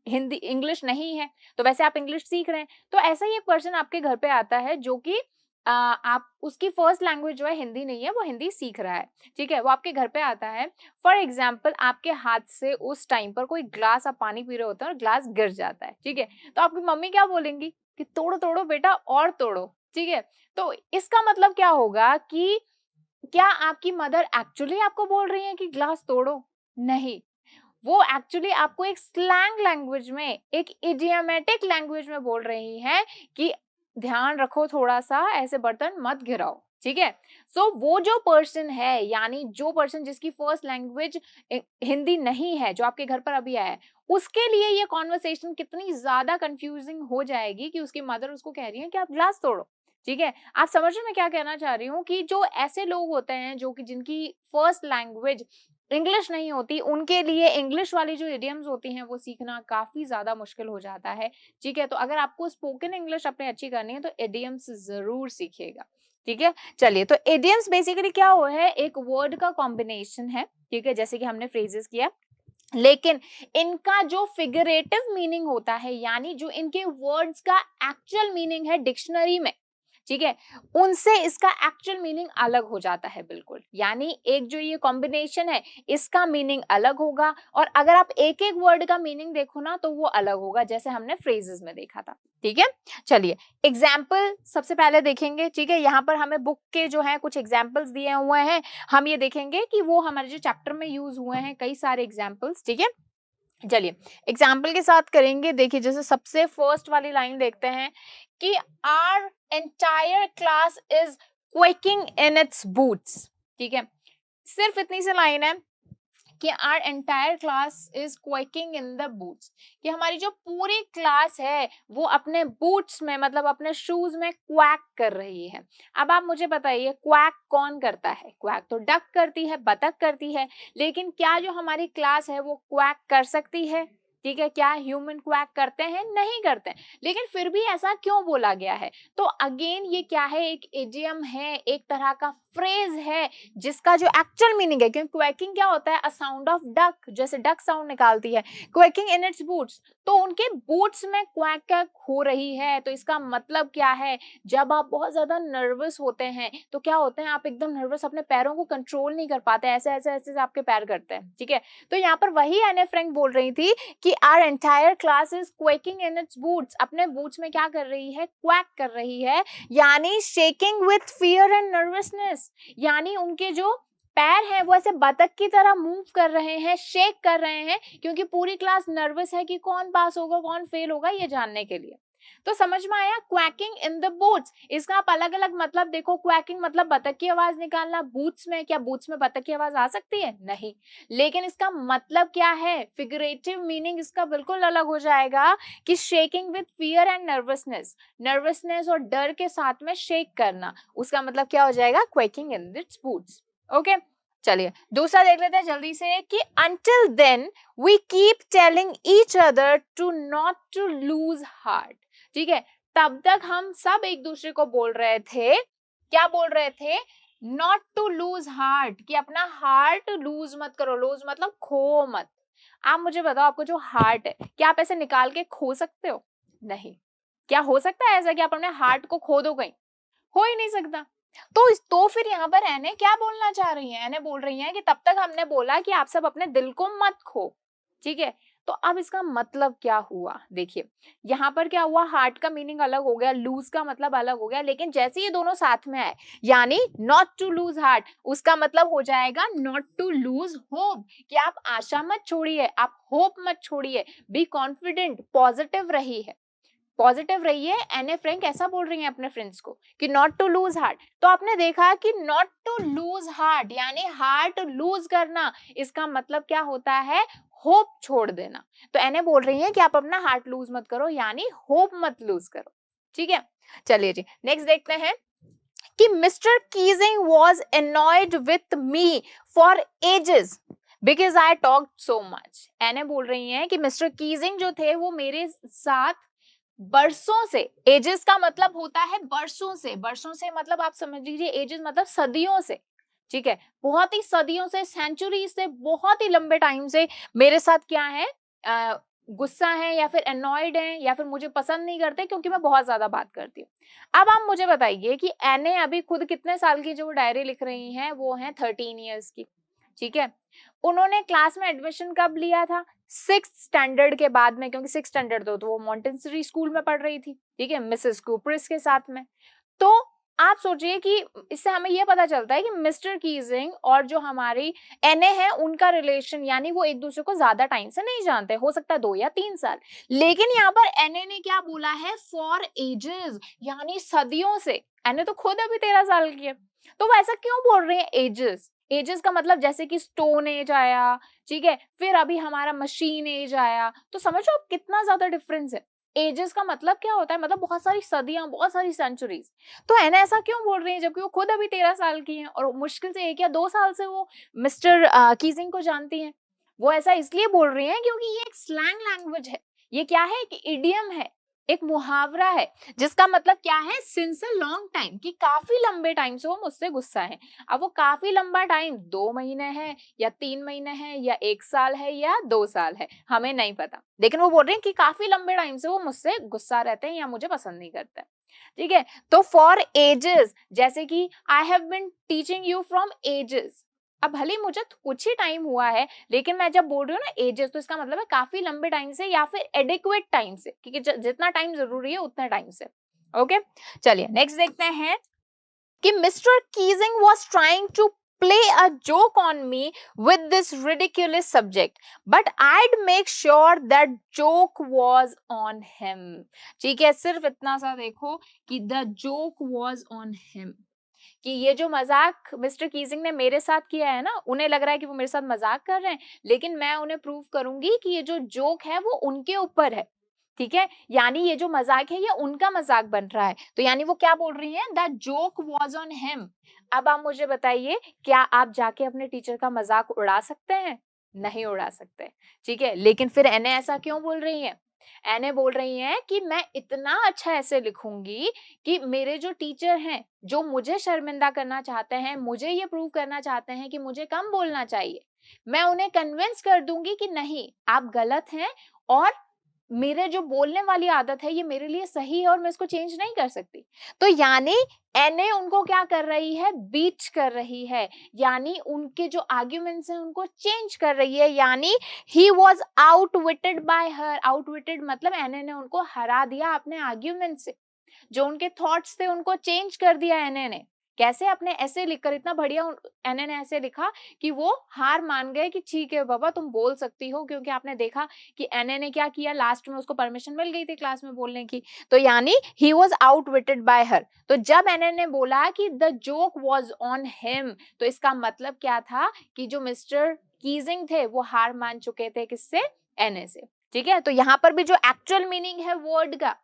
हिंदी, इंग्लिश नहीं है, तो वैसे आप इंग्लिश सीख रहे हैं, तो ऐसा ही एक पर्सन आपके घर पे आता है जो कि आप उसकी फर्स्ट लैंग्वेज जो है हिंदी नहीं है, वो हिंदी सीख रहा है। ठीक है, वो आपके घर पे आता है, फॉर एग्जाम्पल आपके हाथ से उस टाइम पर कोई ग्लास, आप पानी पी रहे होते हैं और ग्लास गिर जाता है। ठीक है, तो आपकी मम्मी क्या बोलेंगी कि तोड़ो तोड़ो बेटा और तोड़ो। ठीक है, तो इसका मतलब क्या होगा कि क्या आपकी मदर एक्चुअली आपको बोल रही है कि ग्लास तोड़ो? नहीं, वो एक्चुअली आपको एक स्लैंग लैंग्वेज में, एक इडियमेटिक लैंग्वेज में बोल रही हैं कि ध्यान रखो, थोड़ा सा ऐसे बर्तन मत गिराओ। ठीक है, सो वो जो पर्सन है, यानी जो पर्सन जिसकी फर्स्ट लैंग्वेज हिंदी नहीं है, जो आपके घर पर अभी आया है, उसके लिए ये कॉन्वर्सेशन कितनी ज्यादा कंफ्यूजिंग हो जाएगी कि उसकी मदर उसको कह रही है कि आप ग्लास तोड़ो। ठीक है, आप समझ रहे मैं क्या कहना चाह रही हूँ, कि जो ऐसे लोग होते हैं जो कि जिनकी फर्स्ट लैंग्वेज इंग्लिश नहीं होती, उनके लिए इंग्लिश वाली जो इडियम्स होती हैं वो सीखना काफी ज्यादा मुश्किल हो जाता है। ठीक है, तो अगर आपको स्पोकन इंग्लिश अपने अच्छी करनी है तो इडियम्स जरूर सीखिएगा। ठीक है, चलिए, तो इडियम्स बेसिकली क्या हो है, एक वर्ड का कॉम्बिनेशन है। ठीक है, जैसे कि हमने फ्रेजेस किया, लेकिन इनका जो फिगरेटिव मीनिंग होता है, यानी जो इनके वर्ड्स का एक्चुअल मीनिंग है डिक्शनरी में, ठीक है, उनसे इसका एक्चुअल मीनिंग अलग हो जाता है बिल्कुल। यानी एक जो ये कॉम्बिनेशन है, इसका मीनिंग अलग होगा, और अगर आप एक एक वर्ड का मीनिंग देखो ना तो वो अलग होगा, जैसे हमने फ्रेजेस में देखा था। ठीक है, चलिए एग्जाम्पल सबसे पहले देखेंगे। ठीक है, यहाँ पर हमें बुक के जो है कुछ एग्जाम्पल्स दिए हुए हैं, हम ये देखेंगे कि वो हमारे जो चैप्टर में यूज हुए हैं कई सारे एग्जाम्पल्स। ठीक है, चलिए एग्जाम्पल के साथ करेंगे। देखिए, जैसे सबसे फर्स्ट वाली लाइन देखते हैं कि our entire class is quaking in its boots. ठीक है, सिर्फ इतनी सी लाइन है कि our entire class is quaking in the boots, कि हमारी जो पूरी क्लास है वो अपने बूट्स में, मतलब अपने शूज में क्वैक कर रही है। अब आप मुझे बताइए, क्वैक कौन करता है? क्वैक तो डक करती है, बतख करती है, लेकिन क्या जो हमारी क्लास है वो क्वैक कर सकती है? ठीक है, क्या ह्यूमन क्वैक करते हैं? नहीं करते हैं। लेकिन फिर भी ऐसा क्यों बोला गया है? तो अगेन ये क्या है, एक इडियम है, एक तरह का फ्रेज है जिसका जो एक्चुअल मीनिंग है, क्योंकि क्वैकिंग क्या होता है, अ साउंड ऑफ डक, जैसे डक साउंड निकालती है, क्वैकिंग इन इट्स बूट्स, तो उनके बूट्स में क्वैक क्वैक हो रही है। तो इसका मतलब क्या है, जब आप बहुत ज्यादा नर्वस होते हैं तो क्या होते हैं, आप एकदम नर्वस, अपने पैरों को कंट्रोल नहीं कर पाते, ऐसे ऐसे ऐसे से आपके पैर करते हैं, ठीक है। तो यहाँ पर वही एने फ्रैंक बोल रही थी कि our entire class is quaking in its boots, अपने बूट्स में क्या कर रही है, क्वैक कर रही है, यानी shaking with fear and nervousness, यानी उनके जो पैर हैं वो ऐसे बतख की तरह मूव कर रहे हैं, शेक कर रहे हैं, क्योंकि पूरी क्लास नर्वस है कि कौन पास होगा कौन फेल होगा ये जानने के लिए। तो समझ में आया, क्वैकिंग इन द बूट्स, इसका आप अलग अलग मतलब देखो, क्वैकिंग मतलब बतख की आवाज निकालना, बूट्स में, क्या बूट्स में बतख की आवाज आ सकती है? नहीं। लेकिन इसका मतलब क्या है, फिगरेटिव मीनिंग इसका बिल्कुल अलग हो जाएगा कि shaking with fear and nervousness, nervousness और डर के साथ में शेक करना, उसका मतलब क्या हो जाएगा, क्वैकिंग इन इट्स बूट्स। ओके, चलिए दूसरा देख लेते हैं जल्दी से कि until then we keep telling each other to not to lose heart, ठीक है, तब तक हम सब एक दूसरे को बोल रहे थे, क्या बोल रहे थे, नॉट टू लूज हार्ट, कि अपना हार्ट लूज मत करो, लूज मतलब खो मत। आप मुझे बताओ, आपको जो हार्ट है, क्या आप ऐसे निकाल के खो सकते हो? नहीं। क्या हो सकता है ऐसा कि आप अपने हार्ट को खो दो कहीं? हो ही नहीं सकता। तो फिर यहाँ पर एने क्या बोलना चाह रही है, एने बोल रही है कि तब तक हमने बोला कि आप सब अपने दिल को मत खो, ठीक है। तो अब इसका मतलब क्या हुआ, देखिए यहाँ पर क्या हुआ, हार्ट का मीनिंग अलग हो गया, लूज का मतलब अलग हो गया, लेकिन जैसे ये दोनों साथ में आए, यानी नॉट टू लूज हार्ट, उसका मतलब हो जाएगा नॉट टू लूज होप, कि आप आशा मत छोड़िए, आप होप मत छोड़िए, बी कॉन्फिडेंट, पॉजिटिव रहिए, पॉजिटिव रहिए। एने फ्रैंक ऐसा बोल रही हैं अपने फ्रेंड्स को कि नॉट टू लूज हार्ट। तो आपने देखा कि नॉट टू लूज हार्ट यानी हार्ट लूज करना, इसका मतलब क्या होता है, होप छोड़ देना। तो एने बोल रही हैं कि आप अपना हार्ट लूज मत करो, यानी होप मत लूज करो, ठीक है। चलिए जी नेक्स्ट देखते हैं कि Mr Keesing was annoyed with me for ages because I talk so much. एने बोल रही हैं कि मिस्टर कीजिंग जो थे वो मेरे साथ बरसों से, एजेस का मतलब होता है बरसों से, बरसों से मतलब आप समझ लीजिए एजेस मतलब सदियों से, ठीक है, बहुत ही सदियों से, सेंचुरी से, बहुत ही लंबे टाइम से मेरे साथ क्या है, गुस्सा है या फिर अनॉयड है या फिर मुझे पसंद नहीं करते क्योंकि मैं बहुत ज्यादा बात करती हूँ। अब आप मुझे बताइए कि एने अभी खुद कितने साल की जो डायरी लिख रही हैं, वो है 13 ईयर्स की, ठीक है। उन्होंने क्लास में एडमिशन कब लिया था, 6th स्टैंडर्ड के बाद में, क्योंकि 6th स्टैंडर्ड तो वो मॉन्टेसरी स्कूल में पढ़ रही थी, ठीक है, मिसेस कूपरिस के साथ में। तो आप सोचिए कि इससे हमें ये पता चलता है कि मिस्टर कीजिंग और जो हमारी एने है उनका रिलेशन, यानी वो एक दूसरे को ज्यादा टाइम से नहीं जानते, हो सकता है 2 या 3 साल, लेकिन यहाँ पर एने ने क्या बोला है, फॉर एजेस, यानी सदियों से। एने तो खुद अभी 13 साल की है, तो वो ऐसा क्यों बोल रहे हैं एजेस, एजेस का मतलब जैसे कि स्टोन एज आया, ठीक है, फिर अभी हमारा मशीन एज आया, तो समझो आप कितना ज्यादा डिफरेंस है। एजेस का मतलब क्या होता है, मतलब बहुत सारी सदियां, बहुत सारी सेंचुरीज। तो एना ऐसा क्यों बोल रही है जबकि वो खुद अभी 13 साल की हैं और मुश्किल से 1 या 2 साल से वो मिस्टर कीजिंग को जानती हैं। वो ऐसा इसलिए बोल रही हैं क्योंकि ये एक स्लैंग लैंग्वेज है, ये क्या है, कि इडियम है, एक मुहावरा है, जिसका मतलब क्या है, सिंस अ लॉन्ग टाइम, कि काफी लंबे टाइम से वो मुझसे गुस्सा है। अब वो काफी लंबा टाइम 2 महीने है या 3 महीने है या 1 साल है या 2 साल है, हमें नहीं पता, लेकिन वो बोल रहे हैं कि काफी लंबे टाइम से वो मुझसे गुस्सा रहते हैं या मुझे पसंद नहीं करते, ठीक है। तो फॉर एजेस, जैसे कि I have been teaching you from ages, अब भले मुझे कुछ ही टाइम हुआ है, लेकिन मैं जब बोल रही हूँ ना एजेस, तो इसका मतलब है काफी लंबे टाइम से या फिर एडिक्वेट टाइम से, क्योंकि जितना टाइम जरूरी है उतना टाइम से। ओके, चलिए नेक्स्ट देखते हैं कि Mr Keesing was trying to play a joke on me with this ridiculous subject, but I'd make sure that joke was on him, ठीक है, सिर्फ इतना सा देखो कि the joke was on him, कि ये जो मजाक मिस्टर कीजिंग ने मेरे साथ किया है ना, उन्हें लग रहा है कि वो मेरे साथ मजाक कर रहे हैं, लेकिन मैं उन्हें प्रूव करूंगी कि ये जो जोक है वो उनके ऊपर है, ठीक है, यानी ये जो मजाक है ये उनका मजाक बन रहा है। तो यानी वो क्या बोल रही हैं, that joke was on him. अब आप मुझे बताइए, क्या आप जाके अपने टीचर का मजाक उड़ा सकते हैं? नहीं उड़ा सकते, ठीक है। लेकिन फिर एने ऐसा क्यों बोल रही है? एने बोल रही हैं कि मैं इतना अच्छा ऐसे लिखूंगी कि मेरे जो टीचर हैं, जो मुझे शर्मिंदा करना चाहते हैं, मुझे ये प्रूव करना चाहते हैं कि मुझे कम बोलना चाहिए, मैं उन्हें कन्विंस कर दूंगी कि नहीं, आप गलत हैं और मेरे जो बोलने वाली आदत है ये मेरे लिए सही है और मैं इसको चेंज नहीं कर सकती। तो यानी एने उनको क्या कर रही है? बीट कर रही है, यानी उनके जो आर्ग्यूमेंट्स हैं उनको चेंज कर रही है, यानी ही वॉज आउटविटेड बाय हर। आउटविटेड मतलब एने ने उनको हरा दिया अपने आर्ग्यूमेंट से, जो उनके थॉट्स थे उनको चेंज कर दिया एने ने। कैसे? अपने ऐसे लिखकर, इतना बढ़िया एने ने ऐसे लिखा कि वो हार मान गए कि ठीक है बाबा तुम बोल सकती हो, क्योंकि आपने देखा कि एने ने क्या किया, लास्ट में उसको परमिशन मिल गई थी क्लास में बोलने की। तो यानी ही वॉज आउटविटेड बाय हर। तो जब एने ने बोला कि the joke was on him, तो इसका मतलब क्या था कि जो मिस्टर कीजिंग थे वो हार मान चुके थे, किससे? एने से, ठीक है। तो यहाँ पर भी जो एक्चुअल मीनिंग है वर्ड का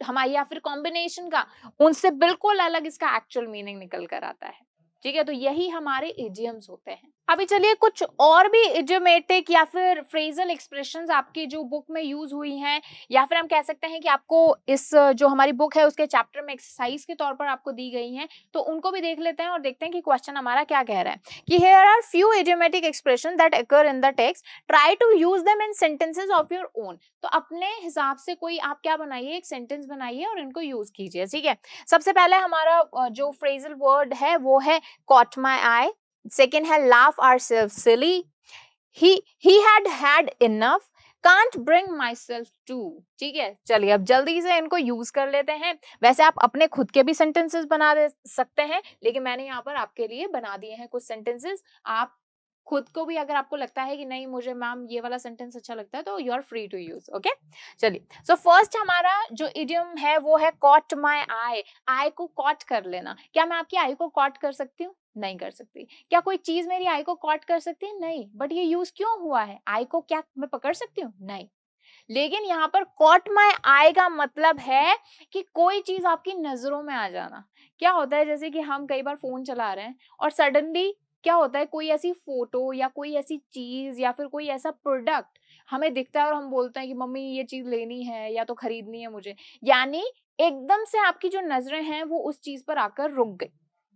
हमारी या फिर कॉम्बिनेशन का, उनसे बिल्कुल अलग इसका एक्चुअल मीनिंग निकल कर आता है, ठीक है। तो यही हमारे इडियम्स होते हैं। अभी चलिए कुछ और भी इडियोमेटिक या फिर फ्रेजल एक्सप्रेशंस आपकी जो बुक में यूज हुई हैं, या फिर हम कह सकते हैं कि आपको इस जो हमारी बुक है उसके चैप्टर में एक्सरसाइज के तौर पर आपको दी गई हैं, तो उनको भी देख लेते हैं और देखते हैं कि क्वेश्चन हमारा क्या कह रहा है कि here are few idiomatic expression that occur in the text, try to use them in sentences of your own. तो अपने हिसाब से कोई आप क्या बनाइए, एक सेंटेंस बनाइए और इनको यूज कीजिए, ठीक है। सबसे पहले हमारा जो फ्रेजल वर्ड है वो है caught my eye, second है laugh ourselves silly, he had enough, can't bring myself to। ठीक है, चलिए अब जल्दी से इनको यूज कर लेते हैं। वैसे आप अपने खुद के भी सेंटेंसेस बना दे सकते हैं, लेकिन मैंने यहाँ पर आपके लिए बना दिए हैं कुछ सेंटेंसेस। आप खुद को भी अगर आपको लगता है कि नहीं मुझे मैम ये वाला सेंटेंस अच्छा लगता है, तो you are free to use, okay. चलिए, सो फर्स्ट हमारा जो इडियम है वो है कॉट माई आई। आई को कॉट कर लेना। क्या मैं आपकी आई को कॉट कर सकती हूँ? नहीं कर सकती। क्या कोई चीज मेरी आई को कॉट कर सकती है? नहीं। बट ये यूज क्यों हुआ है? आई को क्या मैं पकड़ सकती हूँ? नहीं। लेकिन यहाँ पर कॉट माई आई का मतलब है कि कोई चीज आपकी नजरों में आ जाना। क्या होता है, जैसे कि हम कई बार फोन चला रहे हैं और सडनली क्या होता है, कोई ऐसी फोटो या कोई ऐसी चीज या फिर कोई ऐसा प्रोडक्ट हमें दिखता है और हम बोलते हैं कि मम्मी ये चीज लेनी है या तो खरीदनी है मुझे। यानी एकदम से आपकी जो नजरें हैं वो उस चीज पर आकर रुक गई,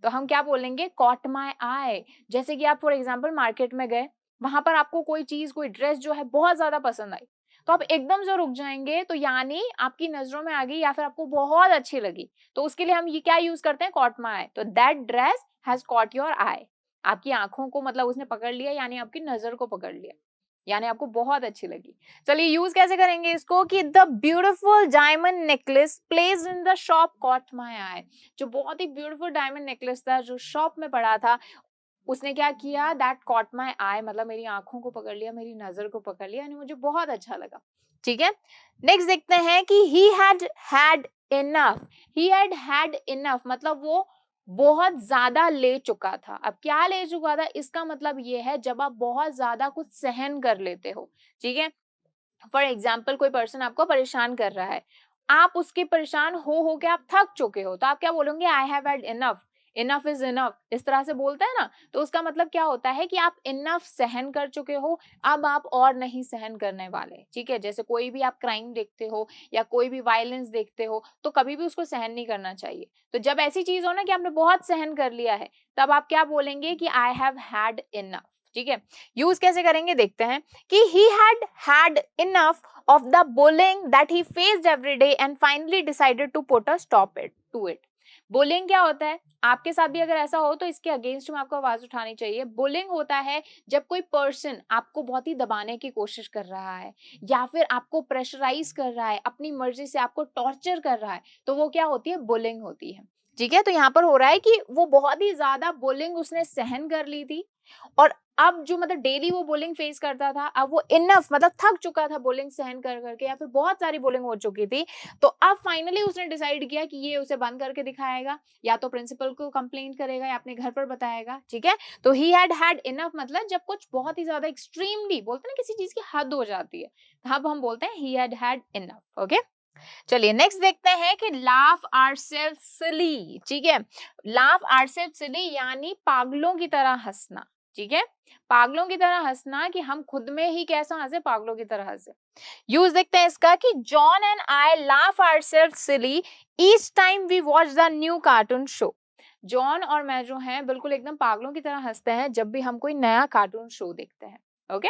तो हम क्या बोलेंगे? कॉट माई आई। जैसे कि आप फॉर एग्जाम्पल मार्केट में गए, वहां पर आपको कोई चीज, कोई ड्रेस जो है बहुत ज्यादा पसंद आई, तो आप एकदम से रुक जाएंगे, तो यानी आपकी नजरों में आ गई या फिर आपको बहुत अच्छी लगी, तो उसके लिए हम ये क्या यूज करते हैं? Caught my eye. तो that dress has caught your eye. आपकी आंखों को मतलब उसने पकड़ लिया, यानी आपकी नजर को पकड़ लिया, यानी आपको बहुत अच्छी लगी। चलिए यूज कैसे करेंगे इसको कि the beautiful diamond necklace placed in the shop caught my eye. जो बहुत ही ब्यूटिफुल डायमंड नेकलेस था जो शॉप में पड़ा था, उसने क्या किया? दैट कॉट माई आई, मतलब मेरी आंखों को पकड़ लिया, मेरी नजर को पकड़ लिया, यानी मुझे बहुत अच्छा लगा, ठीक है। नेक्स्ट देखते हैं कि he had had enough। he had enough मतलब वो बहुत ज्यादा ले चुका था। अब क्या ले चुका था? इसका मतलब ये है जब आप बहुत ज्यादा कुछ सहन कर लेते हो, ठीक है। फॉर एग्जाम्पल कोई पर्सन आपको परेशान कर रहा है, आप उसके परेशान हो के आप थक चुके हो, तो आप क्या बोलोगे? I have had enough, enough is enough, इस तरह से बोलते हैं ना। तो उसका मतलब क्या होता है कि आप इनफ सहन कर चुके हो, अब आप और नहीं सहन करने वाले, ठीक है। जैसे कोई भी आप क्राइम देखते हो या कोई भी वायलेंस देखते हो, तो कभी भी उसको सहन नहीं करना चाहिए। तो जब ऐसी चीज हो ना कि आपने बहुत सहन कर लिया है, तब आप क्या बोलेंगे कि आई हैव हैड इनफ, ठीक है। यूज कैसे करेंगे देखते हैं कि he had had enough of the bullying that he faced every day and finally decided to put a stop to it। Bullying क्या होता है? आपके साथ भी अगर ऐसा हो तो इसके अगेंस्ट में आपको आवाज उठानी चाहिए। बुलिंग होता है जब कोई पर्सन आपको बहुत ही दबाने की कोशिश कर रहा है या फिर आपको प्रेशराइज कर रहा है, अपनी मर्जी से आपको टॉर्चर कर रहा है, तो वो क्या होती है? बुलिंग होती है, ठीक है। तो यहाँ पर हो रहा है कि वो बहुत ही ज्यादा बुलिंग उसने सहन कर ली थी, और अब जो मतलब डेली वो बुलिंग फेस करता था, अब वो इनफ मतलब थक चुका था बुलिंग सहन कर करके, या फिर बहुत सारी बुलिंग हो चुकी थी, तो अब फाइनली उसने डिसाइड किया कि ये उसे बंद करके दिखाएगा, या तो प्रिंसिपल को कंप्लेंट करेगा या अपने घर पर बताएगा, ठीक है। तो ही हैड हैड इनफ मतलब जब कुछ बहुत ही ज्यादा एक्सट्रीमली बोलते हैं ना, किसी चीज की हद हो जाती है, तब हम बोलते हैं ही हैड इनफ, ओके। चलिए नेक्स्ट देखते हैं कि लाफ आरसेल्फ सिली, ठीक है। लाफ आरसेल्फ सिली यानी पागलों की तरह हंसना, ठीक है, पागलों की तरह हंसना कि हम खुद में ही कैसा हंसे, पागलों की तरह हंसे। यूज देखते हैं इसका कि John and I laugh ourselves silly each time we watch the new cartoon show. John और मैं जो हैं बिल्कुल एकदम पागलों की तरह हंसते हैं जब भी हम कोई नया कार्टून शो देखते हैं। ओके,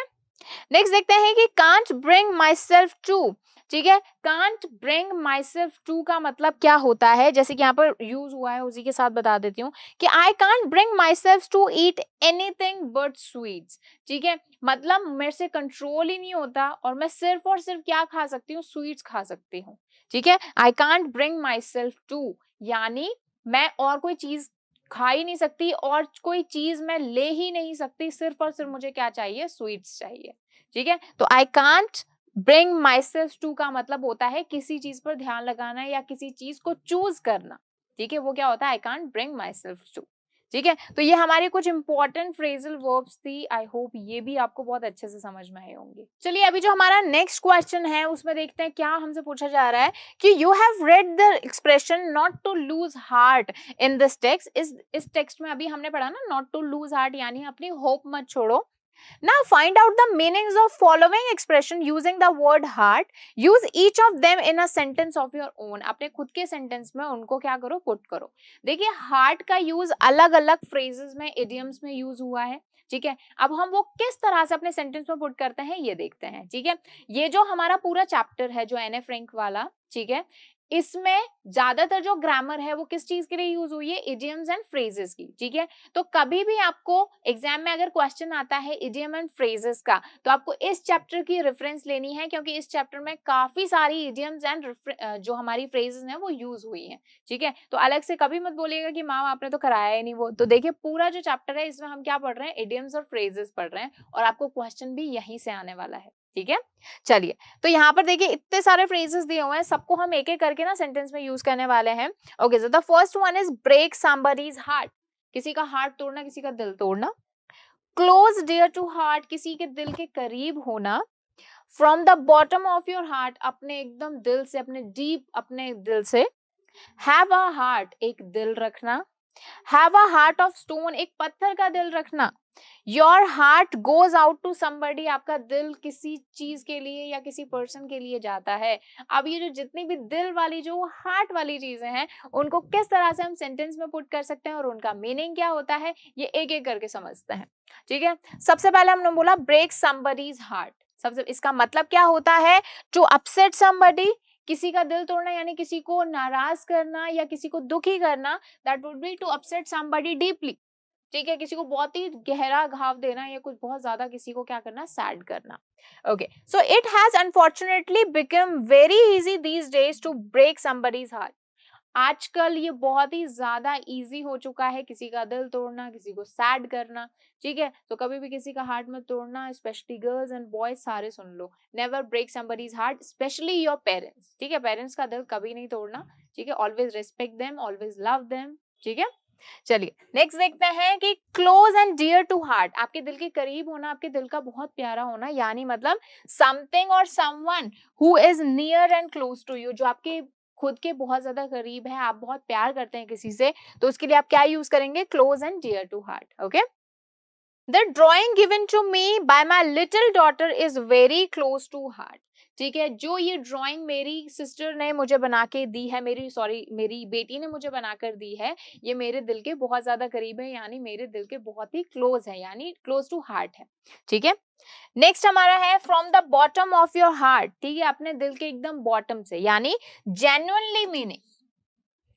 नेक्स्ट देखते हैं कि can't bring myself to. ठीक है, can't bring myself to का मतलब क्या होता है, जैसे कि यहाँ पर यूज हुआ है उसी के साथ बता देती हूँ कि I can't bring myself to eat anything but sweets. ठीक है, मतलब मेरे से कंट्रोल ही नहीं होता और मैं सिर्फ और सिर्फ क्या खा सकती हूँ, स्वीट्स खा सकती हूँ। ठीक है, I can't bring myself to यानी मैं और कोई चीज खा ही नहीं सकती और कोई चीज मैं ले ही नहीं सकती, सिर्फ और सिर्फ मुझे क्या चाहिए, स्वीट्स चाहिए। ठीक है, तो I can't bring myself to का मतलब होता है किसी चीज पर ध्यान लगाना या किसी चीज को चूज करना। ठीक है, वो क्या होता है, I can't bring myself to. ठीक है, तो ये हमारी कुछ इंपॉर्टेंट फ्रेजल वर्ब्स थी। आई होप ये भी आपको बहुत अच्छे से समझ में आए होंगे। चलिए अभी जो हमारा नेक्स्ट क्वेश्चन है उसमें देखते हैं क्या हमसे पूछा जा रहा है कि you have read the expression not to lose heart in this text. इस टेक्स्ट में अभी हमने पढ़ा ना, नॉट टू लूज हार्ट यानी अपनी होप मत छोड़ो। Now find out the meanings of following expression using the word heart. Use each of them in a sentence of your own. अपने खुद के सेंटेंस में उनको क्या करो, पुट करो। देखिए हार्ट का यूज अलग अलग फ्रेजेस में, इडियम्स में यूज हुआ है। ठीक है, अब हम वो किस तरह से अपने सेंटेंस में पुट करते हैं ये देखते हैं। ठीक है, ये जो हमारा पूरा चैप्टर है जो एने फ्रैंक वाला, ठीक है, इसमें ज्यादातर जो ग्रामर है वो किस चीज के लिए यूज हुई है, इडियम्स एंड फ्रेजेस की। ठीक है, तो कभी भी आपको एग्जाम में अगर क्वेश्चन आता है इडियम एंड फ्रेजेस का तो आपको इस चैप्टर की रेफरेंस लेनी है क्योंकि इस चैप्टर में काफी सारी इडियम्स एंड जो हमारी फ्रेजेस हैं वो यूज हुई हैं। ठीक है, तो अलग से कभी मत बोलिएगा कि मैम आपने तो कराया ही नहीं वो। तो देखिए पूरा जो चैप्टर है इसमें हम क्या पढ़ रहे हैं, इडियम्स और फ्रेजेस पढ़ रहे हैं और आपको क्वेश्चन भी यहीं से आने वाला है। ठीक है, चलिए तो यहाँ पर देखिए इतने सारे फ्रेजेस दिए हुए हैं, सबको हम एक एक करके ना सेंटेंस में यूज करने वाले हैं। Okay, so the first one is break somebody's heart, किसी का हार्ट तोड़ना, किसी का दिल तोड़ना। क्लोज डियर टू हार्ट, किसी के दिल के करीब होना। From the bottom of your heart, अपने एकदम दिल से, अपने डीप अपने दिल से। हैव अ हार्ट, एक दिल रखना। Have a heart of stone, एक पत्थर का दिल रखना। Your heart goes out to somebody, आपका दिल किसी चीज के लिए या किसी पर्सन के लिए जाता है। अब ये जो जितनी भी दिल वाली जो हार्ट वाली चीजें हैं उनको किस तरह से हम सेंटेंस में पुट कर सकते हैं और उनका मीनिंग क्या होता है ये एक एक करके समझते हैं। ठीक है, सबसे पहले हमने बोला ब्रेक समबडीज हार्ट। सबसे इसका मतलब क्या होता है, टू अपसेट समबडी, किसी का दिल तोड़ना यानी किसी को नाराज करना या किसी को दुखी करना। That would be to upset somebody deeply. ठीक है, किसी को बहुत ही गहरा घाव देना या कुछ बहुत ज्यादा किसी को क्या करना, सैड करना। Okay, so it has unfortunately become very easy these days to break somebody's heart. आजकल ये बहुत ही ज्यादा इजी हो चुका है किसी का दिल तोड़ना, किसी को सैड करना। ठीक है, तो कभी भी किसी का हार्ट मत तोड़ना, स्पेशली गर्ल्स एंड बॉयज सारे सुन लो, never break somebody's heart, especially your parents. ठीक है, पेरेंट्स का दिल कभी नहीं तोड़ना। ठीक है, always respect them, always love them. ठीक है, चलिए नेक्स्ट देखते हैं कि close and dear to heart, आपके दिल के करीब होना, आपके दिल का बहुत प्यारा होना, यानी मतलब समथिंग और someone who is near and close to you, जो आपके खुद के बहुत ज्यादा करीब है, आप बहुत प्यार करते हैं किसी से, तो उसके लिए आप क्या यूज करेंगे, close and dear to heart. Okay, the drawing given to me by my little daughter is very close to heart. ठीक है, जो ये ड्राइंग मेरी सिस्टर ने मुझे बना के दी है, मेरी बेटी ने मुझे बनाकर दी है, ये मेरे दिल के बहुत ज्यादा करीब है, यानी मेरे दिल के बहुत ही क्लोज है, यानी क्लोज टू हार्ट है। ठीक है, नेक्स्ट हमारा है from the bottom of your heart. ठीक है, अपने दिल के एकदम बॉटम से, यानी जेन्युइनली मीनिंग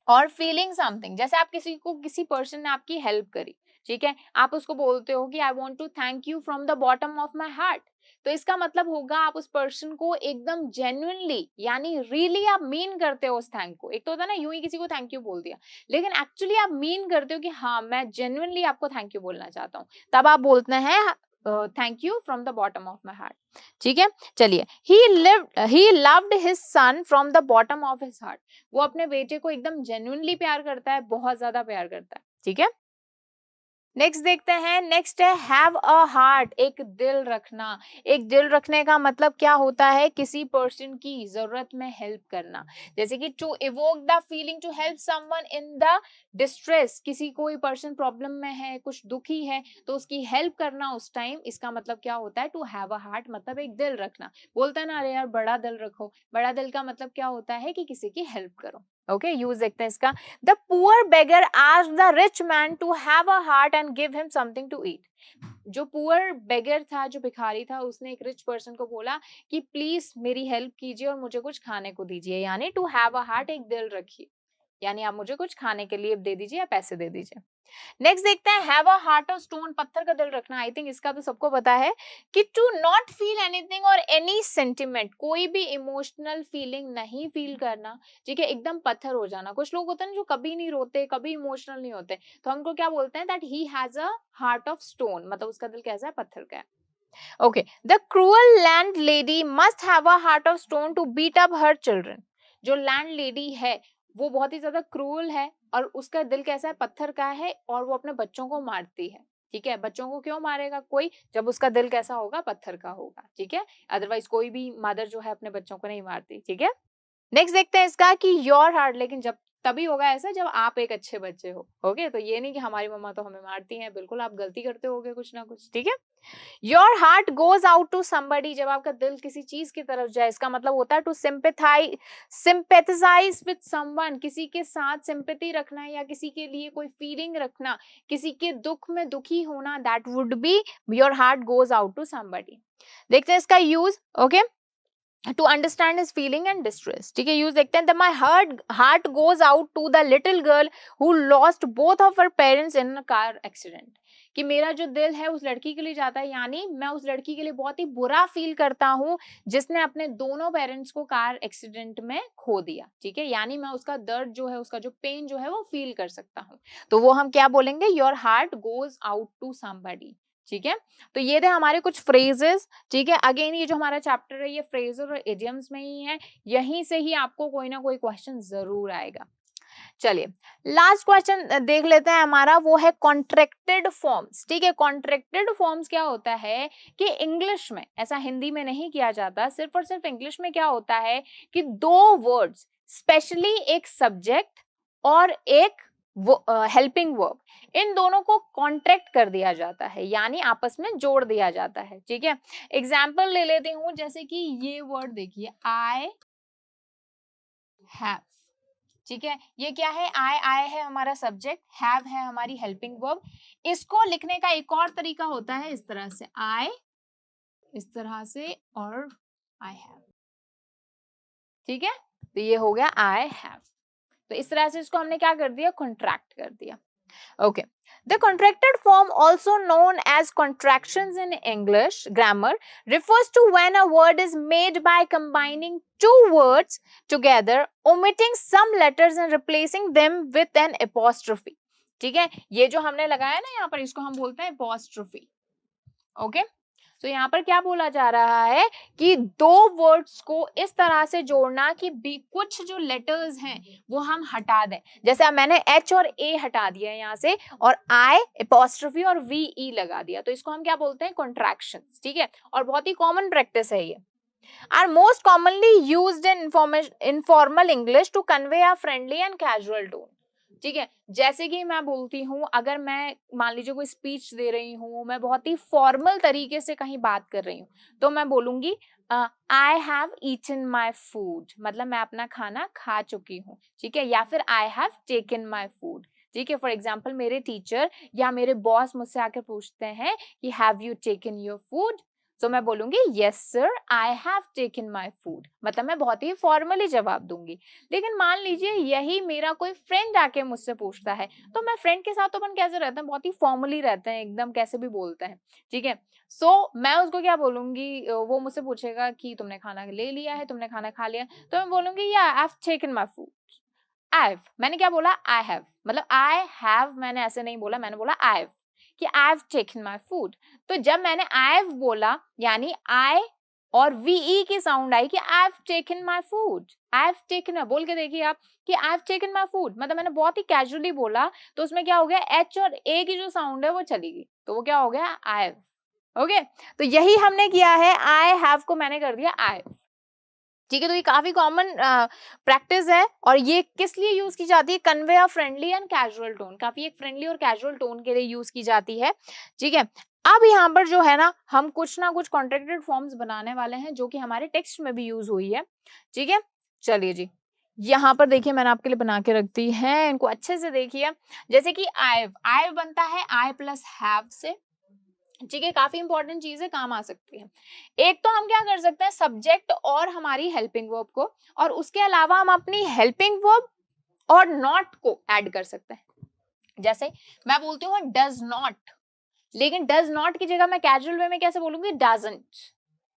और फीलिंग समथिंग। जैसे आप किसी पर्सन ने आपकी हेल्प करी, ठीक है, आप उसको बोलते हो कि I want to thank you from the bottom of my heart, तो इसका मतलब होगा आप उस पर्सन को एकदम जेन्युइनली यानी रियली आप मीन करते हो उस थैंक को। एक तो होता है ना यूं ही किसी को थैंक यू बोल दिया, लेकिन एक्चुअली आप मीन करते हो कि हाँ मैं जेन्युइनली आपको थैंक यू बोलना चाहता हूँ, तब आप बोलते हैं thank you from the bottom of my heart. ठीक है, चलिए he loved his sun from the bottom of his heart, वो अपने बेटे को एकदम जेन्युइनली प्यार करता है, बहुत ज्यादा प्यार करता है। ठीक है, नेक्स्ट देखते हैं, नेक्स्ट है हैव अ हार्ट, एक दिल रखना। एक दिल रखने का मतलब क्या होता है, किसी पर्सन की जरूरत में हेल्प करना, जैसे कि to evoke the feeling to help someone in the distress, किसी कोई पर्सन प्रॉब्लम में है, कुछ दुखी है, तो उसकी हेल्प करना उस टाइम, इसका मतलब क्या होता है, टू हैव अ हार्ट, मतलब एक दिल रखना। बोलता है ना, अरे यार बड़ा दिल रखो, बड़ा दिल का मतलब क्या होता है कि किसी की हेल्प करो। ओके, यूज देखते हैं इसका। The poor beggar asked the rich man to have a heart and give him something to eat. जो पुअर बेगर था, जो भिखारी था, उसने एक रिच पर्सन को बोला कि प्लीज मेरी हेल्प कीजिए और मुझे कुछ खाने को दीजिए, यानी टू हैव अ हार्ट, एक दिल रखिए, यानी आप मुझे कुछ खाने के लिए दे दीजिए या पैसे दे दीजिए। नेक्स्ट देखते हैं, have a heart of stone, पत्थर का दिल रखना। आई थिंक इसका तो सबको पता है कि टू नॉट फील एनीथिंग और एनी सेंटिमेंट, कोई भी इमोशनल फीलिंग नहीं फील करना, ठीक है, एकदम पत्थर हो जाना। कुछ लोग होते हैं जो कभी नहीं रोते, कभी इमोशनल नहीं होते, तो हमको क्या बोलते हैं, that he has a heart of stone, मतलब उसका दिल कैसा है, पत्थर का है। Okay, the cruel landlady must have a heart of stone to beat up her children, जो लैंड लेडी है वो बहुत ही ज्यादा क्रूअल है और उसका दिल कैसा है, पत्थर का है, और वो अपने बच्चों को मारती है। ठीक है, बच्चों को क्यों मारेगा कोई, जब उसका दिल कैसा होगा, पत्थर का होगा। ठीक है, अदरवाइज कोई भी मदर जो है अपने बच्चों को नहीं मारती। ठीक है, नेक्स्ट देखते हैं इसका कि योर हार्ट, लेकिन जब तभी होगा ऐसा जब आप एक अच्छे बच्चे हो। ओके, तो ये नहीं कि हमारी मम्मा तो हमें मारती हैं, बिल्कुल आप गलती करते होगे कुछ ना कुछ। ठीक है, your heart goes out to somebody, जब आपका दिल किसी चीज की तरफ जाए, इसका मतलब होता है टू सिंपैथाइज विद समवन, किसी के साथ सिंपैथी रखना या किसी के लिए कोई फीलिंग रखना, किसी के दुख में दुखी होना, that would be your heart goes out to somebody. देखते हैं इसका use. Okay, to understand his feeling and distress. ठीक है, यूज देखते हैं, my heart goes out to the little girl who lost both of her parents in a car accident, कि मेरा जो दिल है उस लड़की के लिए जाता है, यानी मैं उस लड़की के लिए बहुत ही बुरा फील करता हूँ जिसने अपने दोनों पेरेंट्स को कार एक्सीडेंट में खो दिया। ठीक है, यानी मैं उसका दर्द जो है, उसका जो पेन जो है वो फील कर सकता हूँ, तो वो हम क्या बोलेंगे, your heart goes out to somebody. ठीक है, तो ये थे हमारे कुछ फ्रेजेस। ठीक है, अगेन ये जो हमारा चैप्टर है ये फ्रेजेस और इडियम्स में ही है, यहीं से ही आपको कोई ना कोई क्वेश्चन जरूर आएगा। चलिए, लास्ट क्वेश्चन देख लेते हैं हमारा, वो है कॉन्ट्रैक्टेड फॉर्म्स। ठीक है, कॉन्ट्रैक्टेड फॉर्म्स क्या होता है कि इंग्लिश में, ऐसा हिंदी में नहीं किया जाता, सिर्फ और सिर्फ इंग्लिश में क्या होता है कि दो वर्ड्स, स्पेशली एक सब्जेक्ट और एक हेल्पिंग वर्ब, इन दोनों को कॉन्ट्रैक्ट कर दिया जाता है, यानी आपस में जोड़ दिया जाता है। ठीक है, एग्जाम्पल ले लेती हूं, जैसे कि ये वर्ड देखिए, आई हैव। ठीक है, ये क्या है, आई है हमारा सब्जेक्ट, हैव है हमारी हेल्पिंग वर्ब। इसको लिखने का एक और तरीका होता है, इस तरह से, आई इस तरह से और आई हैव। ठीक है, तो ये हो गया आई हैव, तो इस तरह से इसको हमने क्या कर दिया, कॉन्ट्रैक्ट कर दिया। Okay. The contracted form, also known as contractions in English grammar, refers to when a word is made by combining two words together, omitting some letters and replacing them with an apostrophe. ठीक है, ये जो हमने लगाया ना यहाँ पर, इसको हम बोलते हैं apostrophe. Okay? तो यहाँ पर क्या बोला जा रहा है कि दो वर्ड्स को इस तरह से जोड़ना कि कुछ जो लेटर्स हैं वो हम हटा दें, जैसे अब मैंने एच और ए हटा दिया है यहाँ से, और आई एपोस्ट्रोफी और वी ई लगा दिया, तो इसको हम क्या बोलते हैं, कॉन्ट्रैक्शंस। ठीक है, और बहुत ही कॉमन प्रैक्टिस है ये, are most commonly used in informal English to convey a friendly and casual tone. ठीक है, जैसे कि मैं बोलती हूँ, अगर मैं मान लीजिए कोई स्पीच दे रही हूँ, मैं बहुत ही फॉर्मल तरीके से कहीं बात कर रही हूँ, तो मैं बोलूंगी I have eaten my food, मतलब मैं अपना खाना खा चुकी हूँ। ठीक है, या फिर आई हैव टेकन माई फूड। ठीक है, फॉर एग्जाम्पल मेरे टीचर या मेरे बॉस मुझसे आकर पूछते हैं कि have you taken your food, तो मैं बोलूंगी yes sir I have taken my food, मतलब मैं बहुत ही फॉर्मली जवाब दूंगी। लेकिन मान लीजिए यही मेरा कोई फ्रेंड आके मुझसे पूछता है, तो मैं फ्रेंड के साथ तो अपन कैसे रहते हैं, बहुत ही फॉर्मली रहते हैं, एकदम कैसे भी बोलते हैं। ठीक है, सो मैं उसको क्या बोलूंगी, वो मुझसे पूछेगा कि तुमने खाना ले लिया है, तुमने खाना खा लिया, तो मैं बोलूंगी या I have taken my food. I मैंने क्या बोला, आई हैव, मतलब आई हैव मैंने ऐसे नहीं बोला, मैंने बोला आई हैव, कि I have taken my food. तो जब मैंने आई हैव बोला, यानी आई और वीई की साउंड आई कि I have taken my food, I have taken, बोल के देखिए आप कि I have taken my food, मतलब मैंने बहुत ही कैजुअली बोला तो उसमें क्या हो गया, एच और ए की जो साउंड है वो चली गई, तो वो क्या हो गया, आई हैव। ओके, तो यही हमने किया है, आई हैव को मैंने कर दिया आई हैव। ठीक है, तो ये काफी कॉमन प्रैक्टिस है और ये किस लिए यूज की जाती है, convey a friendly and casual tone, काफी एक फ्रेंडली और कैजुअल टोन के लिए यूज की जाती है। ठीक है, अब यहाँ पर जो है ना हम कुछ ना कुछ कॉन्ट्रैक्टेड फॉर्म्स बनाने वाले हैं जो कि हमारे टेक्स्ट में भी यूज हुई है। ठीक है, चलिए जी, यहाँ पर देखिए मैंने आपके लिए बना के रखती है, इनको अच्छे से देखिए। जैसे कि आई बनता है आई प्लस हैव से। ठीक है, काफी इंपॉर्टेंट चीज है, काम आ सकती है। एक तो हम क्या कर सकते हैं, सब्जेक्ट और हमारी हेल्पिंग वर्ब को, और उसके अलावा हम अपनी हेल्पिंग वर्ब और नॉट को ऐड कर सकते हैं। जैसे मैं बोलती हूँ डज नॉट, लेकिन डज नॉट की जगह मैं कैजुअल वे में कैसे बोलूंगी, डजंट।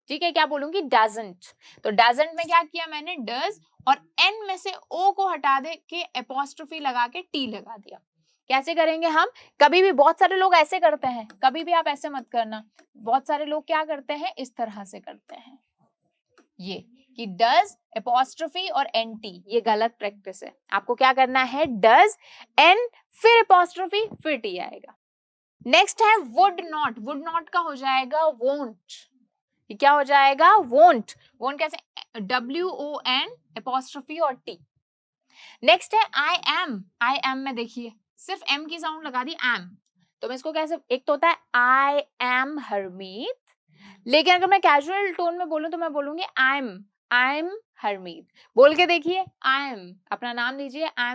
ठीक है, क्या बोलूंगी, डजंट। तो डजंट में क्या किया मैंने, डज और एन में से ओ को हटा दे के एपोस्ट्रोफी लगा के टी लगा दिया। कैसे करेंगे हम, कभी भी बहुत सारे लोग ऐसे करते हैं, कभी भी आप ऐसे मत करना, बहुत सारे लोग क्या करते हैं, इस तरह से करते हैं, ये कि डज एपोस्ट्रोफी और एन टी, ये गलत प्रैक्टिस है। आपको क्या करना है, डज एन फिर एपोस्ट्रोफी फिर टी आएगा। नेक्स्ट है वुड नॉट, वुड नॉट का हो जाएगा वोंट, ये क्या हो जाएगा, वोंट। वोंट कैसे, WON एपोस्ट्रोफी और टी। नेक्स्ट है आई एम में देखिए सिर्फ एम की साउंड लगा दी, एम, तो मैं इसको कैसे, एक तो होता है आई एम हरमीत, लेकिन अगर मैं कैजुअल टोन में बोलूं तो मैं बोलूंगी आई एम हरमीत। बोल के देखिए, आई एम, अपना नाम लीजिए, I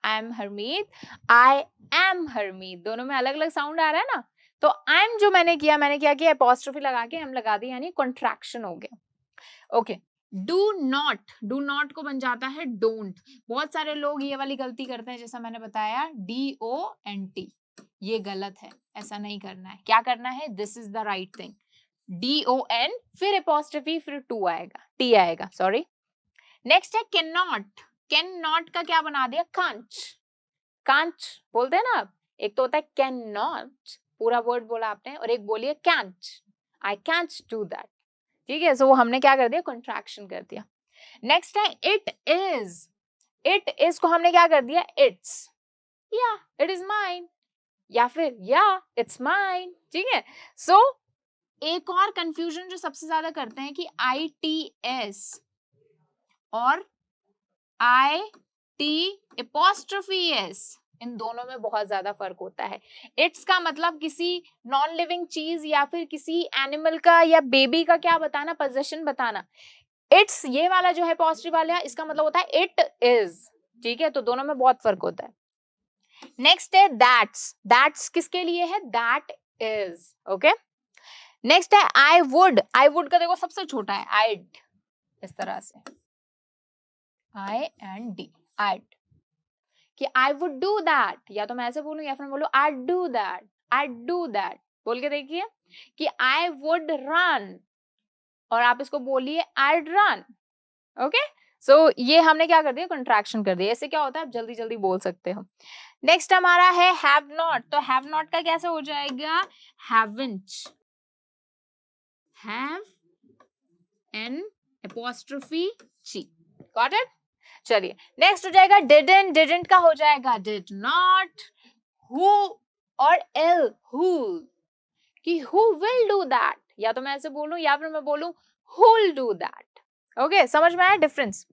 am Harmeet, I am Harmeet, दोनों में अलग अलग साउंड आ रहा है ना। तो आई एम जो मैंने क्या किया, एपोस्ट्रोफी लगा के एम लगा दी, यानी कॉन्ट्रैक्शन हो गया। ओके, डू नॉट को बन जाता है डोंट। बहुत सारे लोग ये वाली गलती करते हैं, जैसा मैंने बताया DONT, ये गलत है, ऐसा नहीं करना है। क्या करना है, this is the right thing, DON फिर एपोस्ट्रोफी फिर टू आएगा, टी आएगा, सॉरी। नेक्स्ट है कैन नॉट का क्या बना दिया, कांच बोलते हैं ना आप, एक तो होता है कैन नॉट, पूरा वर्ड बोला आपने, और एक बोलिए can't, I can't do that. ठीक है, सो वो हमने क्या कर दिया, कॉन्ट्रैक्शन कर दिया। नेक्स्ट है इट इज को हमने क्या कर दिया, इट्स, या इट इज माइन, या फिर या इट्स माइन। ठीक है, सो एक और कंफ्यूजन जो सबसे ज्यादा करते हैं कि ITS और IT'S, इन दोनों में बहुत ज्यादा फर्क होता है। इट्स का मतलब किसी नॉन लिविंग चीज या फिर किसी एनिमल का या बेबी का क्या बताना, पोजेशन बताना। इट्स ये वाला जो है पॉजिटिव वाला, इसका मतलब होता है इट इज। ठीक है, तो दोनों में बहुत फर्क होता है। नेक्स्ट है दैट्स किसके लिए है, दैट इज। ओके, नेक्स्ट है आई वुड का देखो सबसे छोटा है, आइड, इस तरह से IND, आइड, कि आई वुड डू दैट, या तो मैं ऐसे बोलूं या फिर बोलूं आई डू दैट। बोल के देखिए कि आई वुड रन, और आप इसको बोलिए I'd run। ओके, सो ये हमने क्या कर दिया, कॉन्ट्रैक्शन कर दिया। ऐसे क्या होता है, आप जल्दी जल्दी बोल सकते हो। नेक्स्ट हमारा है हैव नॉट, तो हैव नॉट का कैसे हो जाएगा, haven't, have n apostrophe G, got it. चलिए नेक्स्ट हो जाएगा डिडंट का हो जाएगा डिड नॉट, हु और इल, हु, कि हु विल डू दैट, या तो मैं ऐसे बोलूं या फिर मैं बोलूं who will do that. Okay, समझ में आया डिफरेंस।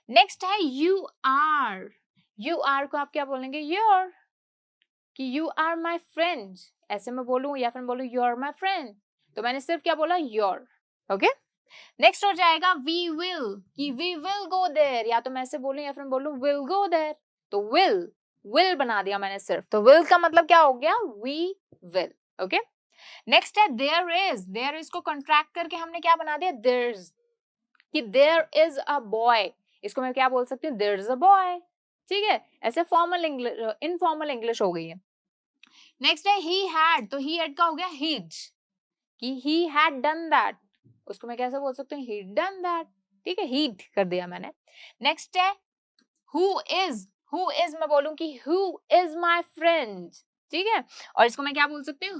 नेक्स्ट है यू आर को आप क्या बोलेंगे, योर, कि यू आर माय फ्रेंड, ऐसे मैं बोलूं या फिर बोलूं यू आर माय फ्रेंड, तो मैंने सिर्फ क्या बोला, योर। ओके, नेक्स्ट हो जाएगा वी विल, कि वी विल गो देयर, या तो मैं ऐसे बोलूं या फिर बोलूं विल गो देयर, तो विल बना दिया मैंने सिर्फ, तो विल का मतलब क्या हो गया, वी विल। ओके, नेक्स्ट है देयर इज को कॉन्ट्रैक्ट करके हमने क्या बना दिया, देयर्स, कि देयर इज अ बॉय, इसको मैं क्या बोल सकती हूँ, देयर इज अ बॉय। ठीक है, ऐसे फॉर्मल इंग्लिश, इनफॉर्मल इंग्लिश हो गई है। नेक्स्ट है ही हैड, तो ही हैड का हो गया हीड, कि ही हैड डन दैट, उसको मैं कैसे बोल सकती हूँ, ही डन दैट। ठीक है, हीड कर दिया मैंने। नेक्स्ट है हु इज मैं बोलूं कि हु इज माय फ्रेंड। ठीक है, और इसको मैं क्या बोल सकती हूँ,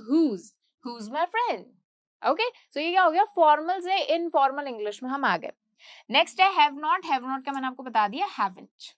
हुज माय फ्रेंड। ओके, सो ये क्या हो गया, फॉर्मल से इनफॉर्मल इंग्लिश में हम आ गए। नेक्स्ट है हैव नॉट का मैंने आपको बता दिया हैवंट।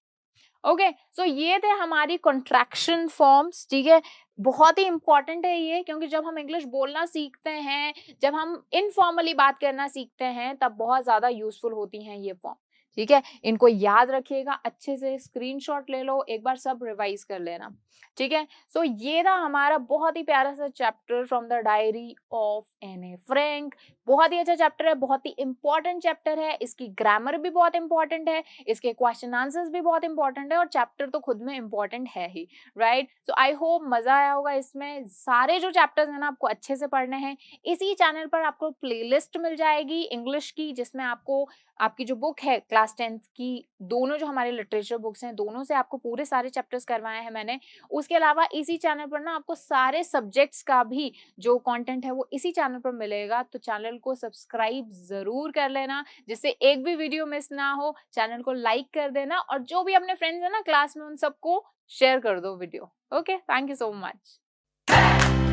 ओके, सो ये थे हमारी कॉन्ट्रैक्शन फॉर्म्स, ठीक है। बहुत ही इंपॉर्टेंट है ये, क्योंकि जब हम इंग्लिश बोलना सीखते हैं, जब हम इनफॉर्मली बात करना सीखते हैं, तब बहुत ज्यादा यूजफुल होती हैं ये फॉर्म, ठीक है। इनको याद रखिएगा, अच्छे से स्क्रीनशॉट ले लो, एक बार सब रिवाइज कर लेना, ठीक है। सो ये था हमारा बहुत ही प्यारा सा chapter from the diary of Anne Frank. बहुत ही अच्छा चैप्टर है, बहुत ही इंपॉर्टेंट चैप्टर है, इसकी ग्रामर भी बहुत इंपॉर्टेंट है, इसके क्वेश्चन आंसर्स भी बहुत इंपॉर्टेंट है, और चैप्टर तो खुद में इंपॉर्टेंट है ही, राइट। सो आई होप मजा आया होगा इसमें। सारे जो चैप्टर्स हैं ना आपको अच्छे से पढ़ने हैं। इसी चैनल पर आपको प्लेलिस्ट मिल जाएगी इंग्लिश की, जिसमें आपको आपकी जो बुक है क्लास 10th की, दोनों जो हमारे लिटरेचर बुक्स हैं, दोनों से आपको पूरे सारे चैप्टर्स करवाए हैं मैंने। उसके अलावा इसी चैनल पर ना आपको सारे सब्जेक्ट्स का भी जो कंटेंट है वो इसी चैनल पर मिलेगा, तो चैनल को सब्सक्राइब जरूर कर लेना, जिससे एक भी वीडियो मिस ना हो। चैनल को लाइक कर देना, और जो भी अपने फ्रेंड्स हैं ना क्लास में, उन सबको शेयर कर दो video. Okay, thank you so much.